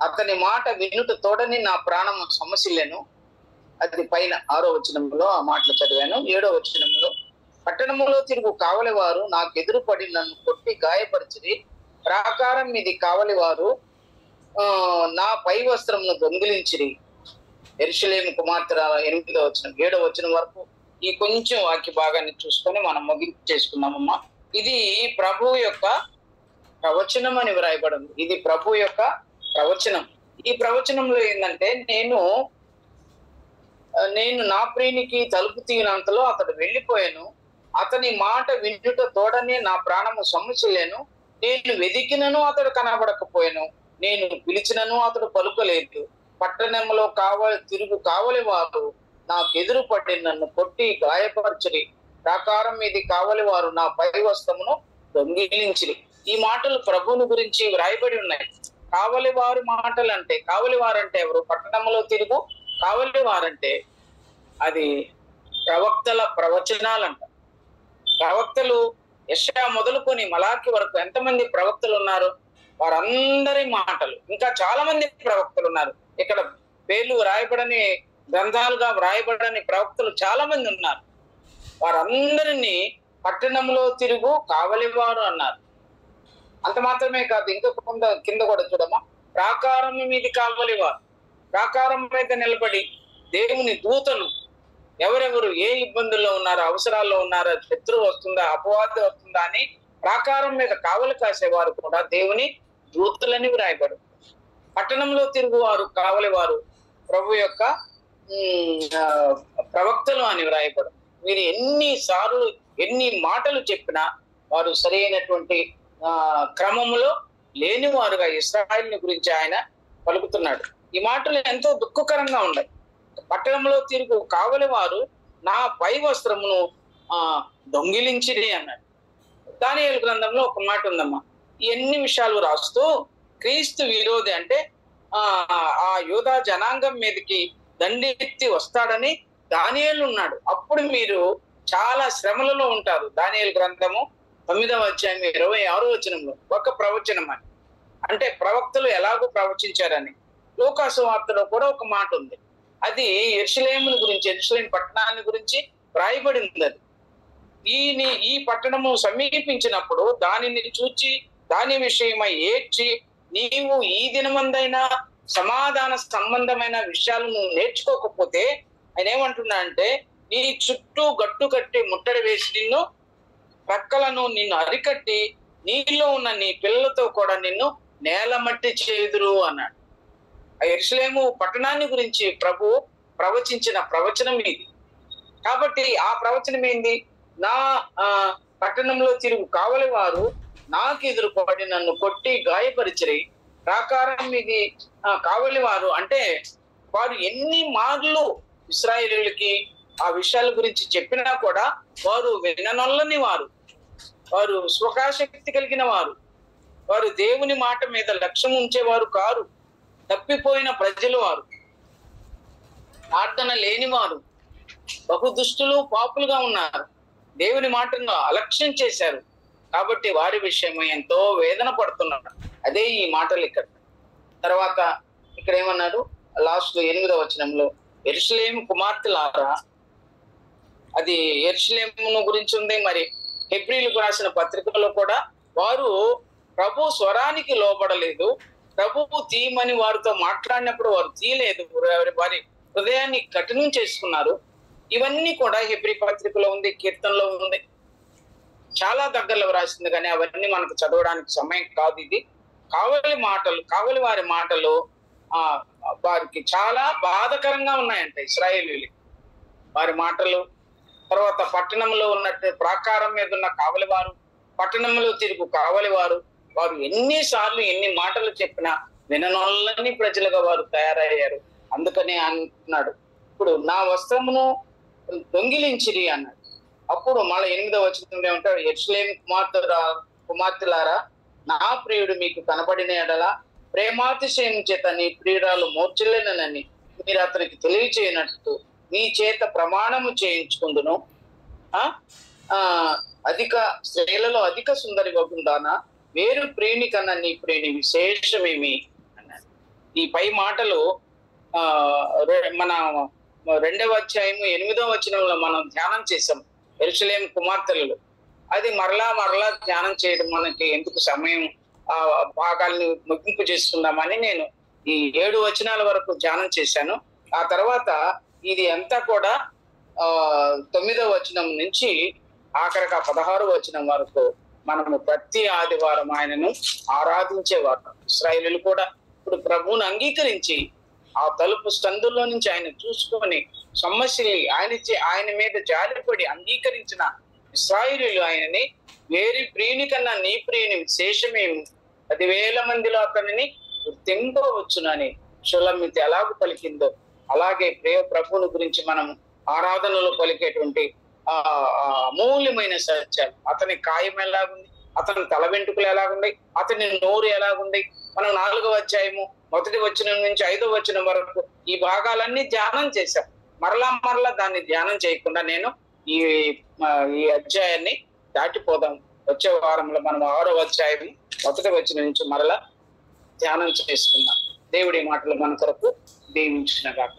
అతని మాట వినుట తోడని నా ప్రాణము సమస్యలేను. అది పైన 6వ వచనంలో ఆ మాటలు చదివాను. 7వ వచనంలో, పట్టణములో తిరుగు కావలి వారు నాకు ఎదురుపడి నన్ను కొట్టి గాయపరిచిరి. ప్రాకారం మీది కావలి వారు నా పై వస్త్రమును దొంగిలించిరి. యెరూషలేము కుమార్తెల 8వ వచనం 7వ వచనం వరకు ఈ కొంచెం వాక్య భాగాన్ని చూసుకొని మనం ముగించేసుకున్నామమ్మా. ఇది ప్రభు యొక్క ప్రవచనం అని వ్రాయబడింది. ఇది ప్రభు యొక్క ప్రవచనం. ఈ ప్రవచనంలో ఏంటంటే, నేను నా ప్రియునికి తలుపు తీయనంతలో అతడు వెళ్ళిపోయాను. అతని మాట వినుట తోడనే నా ప్రాణము సొమ్మసిల్లేను. నేను వెదికినను అతడు కనబడకపోయాను. నేను పిలిచినను అతడు పలుకలేదు. పట్టణంలో తిరుగు కావలి వారు నాకు ఎదురుపడి నన్ను కొట్టి గాయపరచిరి. ప్రాకారం మీది కావలి వారు నా పై వస్త్రమును దొంగిలించిరి. ఈ మాటలు ప్రభువుని గురించి వ్రాయబడి ఉన్నాయి. కావలి వారి మాటలు అంటే, కావలి వారంటే ఎవరు? పట్టణంలో తిరుగు కావలి వారంటే అది ప్రవక్తల ప్రవచనాలంట. ప్రవక్తలు యెషయా మొదలుకొని మలాకి వరకు ఎంతమంది ప్రవక్తలు ఉన్నారు? వారందరి మాటలు. ఇంకా చాలా మంది ప్రవక్తలు ఉన్నారు. ఇక్కడ పేర్లు వ్రాయబడని, గ్రంథాలుగా వ్రాయబడని ప్రవక్తలు చాలా మంది ఉన్నారు. వారందరినీ పట్టణంలో తిరుగు కావలివారు అన్నారు. అంత మాత్రమే కాదు, ఇంకా కింద కూడా చూడమ్మా, ప్రాకారం మీది కావలివారు. ప్రాకారం మీద నిలబడి దేవుని దూతలు ఎవరెవరు ఏ ఇబ్బందుల్లో ఉన్నారో, అవసరాల్లో ఉన్నారో, శత్రువు వస్తుందా, అపవాది వస్తుందా అని ప్రాకారం మీద కావలి కాసేవారు కూడా దేవుని దూతలని వ్రాయబడు. పట్టణంలో తిరుగువారు కావలివారు ప్రభు యొక్క ప్రవక్తలు అని వ్రాయబడు. వీరు ఎన్ని మాటలు చెప్పినా వారు సరైనటువంటి క్రమములో లేనివారుగా ఇశ్రాయేలుని గురించి ఆయన పలుకుతున్నాడు. ఈ మాటలు ఎంతో దుఃఖకరంగా ఉన్నాయి. పట్టణంలో తిరుగు కావలి వారు నా పై వస్త్రమును దొంగిలించిరి అన్నాడు. దానియేలు గ్రంథంలో ఒక మాట ఉందమ్మా. ఎన్ని విషయాలు రాస్తూ క్రీస్తు విరోధి అంటే ఆ యూదా జనాంగం మీదకి దండెత్తి వస్తాడని దానియేలు ఉన్నాడు. అప్పుడు మీరు చాలా శ్రమలలో ఉంటారు. దానియేలు గ్రంథము 9వ అధ్యాయం 26వ వచనంలో ఒక ప్రవచనం అని, అంటే ప్రవక్తలు ఎలాగో ప్రవచించారని. లూకాసు వార్తలో కూడా ఒక మాట ఉంది. అది యెరూషలేమును గురించి, యెరూషలేం పట్టణాన్ని గురించి రాయబడింది. అది ఈ పట్టణము సమీపించినప్పుడు దానిని చూచి దాని విషయమై ఏడ్చి, నీవు ఈ దినమందైనా సమాధాన సంబంధమైన విషయాలు నువ్వు నేర్చుకోకపోతే, ఆయన ఏమంటున్నా అంటే, నీ చుట్టూ గట్టు కట్టి ముట్టడి వేసి నిన్ను ప్రక్కలను నిన్ను అరికట్టి నీలో ఉన్న నీ పిల్లలతో కూడా నిన్ను నేలమట్టి చేదురు అన్నాడు. ఆ యెరూషలేము పట్టణాన్ని గురించి ప్రభు ప్రవచించిన ప్రవచనం ఇది. కాబట్టి ఆ ప్రవచనం ఏంది? నా పట్టణంలో తిరుగు కావలి వారు నాకు ఎదురుపడి నన్ను కొట్టి గాయపరిచిరి. ప్రాకారం మీది కావలి వారు అంటే వారు ఎన్ని మార్లు ఇశ్రాయేలీయులకి ఆ విషయాల గురించి చెప్పినా కూడా వారు విననొల్లని వారు స్వకాశక్తి కలిగిన వారు దేవుని మాట మీద లక్ష్యం ఉంచేవారు కారు. తప్పిపోయిన ప్రజలు వారు, ప్రార్థన లేనివారు, బహుదుష్టులు పాపులుగా ఉన్నారు. దేవుని మాటను అలక్ష్యం చేశారు. కాబట్టి వారి విషయము ఎంతో వేదన పడుతున్నారు. అదే ఈ మాటలు ఇక్కడ. తర్వాత ఇక్కడ ఏమన్నారు? లాస్ట్ 8వ వచనంలో, యెరూషలేము కుమార్తెలారా, అది యెరూషలేమును గురించి ఉంది. మరి హెబ్రీలకు రాసిన పత్రికలో కూడా వారు ప్రభు స్వరానికి లోబడలేదు. ప్రభువు తీయమని వారితో మాట్లాడినప్పుడు వారు తీయలేదు. వారి హృదయాన్ని కఠినం చేసుకున్నారు. ఇవన్నీ కూడా హెబ్రీ పత్రికలో ఉంది, కీర్తనలో ఉంది, చాలా దగ్గరలో రాసింది. కానీ అవన్నీ మనకు చదవడానికి సమయం కాదు. ఇది కావలి వారి మాటలు వారికి చాలా బాధకరంగా ఉన్నాయంట ఇశ్రాయేలీయులకి వారి మాటలు. తర్వాత పట్టణంలో ఉన్నట్టు ప్రాకారం మీద ఉన్న కావలి వారు, పట్టణంలో తిరుగు కావలి వారు ఎన్నిసార్లు ఎన్ని మాటలు చెప్పినా విననొల్లని ప్రజలుగా వారు తయారయ్యారు. అందుకని అంటున్నాడు, ఇప్పుడు నా వస్త్రమును దొంగిలించిరి అన్నాడు. అప్పుడు మళ్ళీ 8వ వచనంలో ఏమంటాడు? యెరూషలేము కుమార్తెలారా, నా ప్రియుడు మీకు కనబడిన ఎడల ప్రేమాతిశయం చేత నీ ప్రియురాలు మోర్చలేనని మీరు అతనికి తెలియచేయనట్టు నీ చేత ప్రమాణము చేయించుకుందును. అధిక స్త్రీలలో అధిక సుందరి వగుందానా, వేరు ప్రేమి కన్నా నీ ప్రేమి విశేషమేమి అన్నాడు. ఈ పై మాటలు మన 2వ అధ్యాయము 8వ వచనంలో మనం ధ్యానం చేసాం, యెరూషలేము కుమార్తెలు. అది మరలా ధ్యానం చేయడం మనకి ఎందుకు సమయం, ఆ భాగాల్ని ముగింపు చేసుకుందామని నేను ఈ 7 వచనాల వరకు ధ్యానం చేశాను. ఆ తర్వాత ఇది అంతా కూడా 9వ వచనం నుంచి ఆఖరికి 16వ వచనం వరకు మనము ప్రతి ఆదివారం ఆయనను ఆరాధించేవారు. ఇశ్రాయేలీయులు కూడా ఇప్పుడు ప్రభువును అంగీకరించి ఆ తలుపు సందుల్లో నుంచి ఆయన చూసుకొని సమస్యలు ఆయన మీద జాలిపడి అంగీకరించిన ఇశ్రాయేలీయులు ఆయనని వేరి ప్రియుని కన్నా నీ ప్రియుని విశేషమేమి, 10,000 మందిలో అతనిని గుర్తింపవచ్చునని షులమ్మితి ఎలాగూ పలికిందో అలాగే ప్రభువుని గురించి మనం ఆరాధనలో పలికేటువంటి అమూల్యమైన సత్యాలు, అతని కాయం ఎలాగుంది, అతని తల వెంట్రుకలు ఎలాగుంది, అతని నోరు ఎలాగుంది, మనం 4వ అధ్యాయము 1వ వచనం నుంచి 5వ వచనం వరకు ఈ భాగాలన్నీ ధ్యానం చేశాం. మరలా దాన్ని ధ్యానం చేయకుండా నేను ఈ అధ్యాయాన్ని దాటిపోదాం. వచ్చే వారంలో మనం 6వ అధ్యాయం 1వ వచనం నుంచి మరలా ధ్యానం చేసుకుందాం. దేవుడి మాటలు మన కొరకు దీవించిన గాక.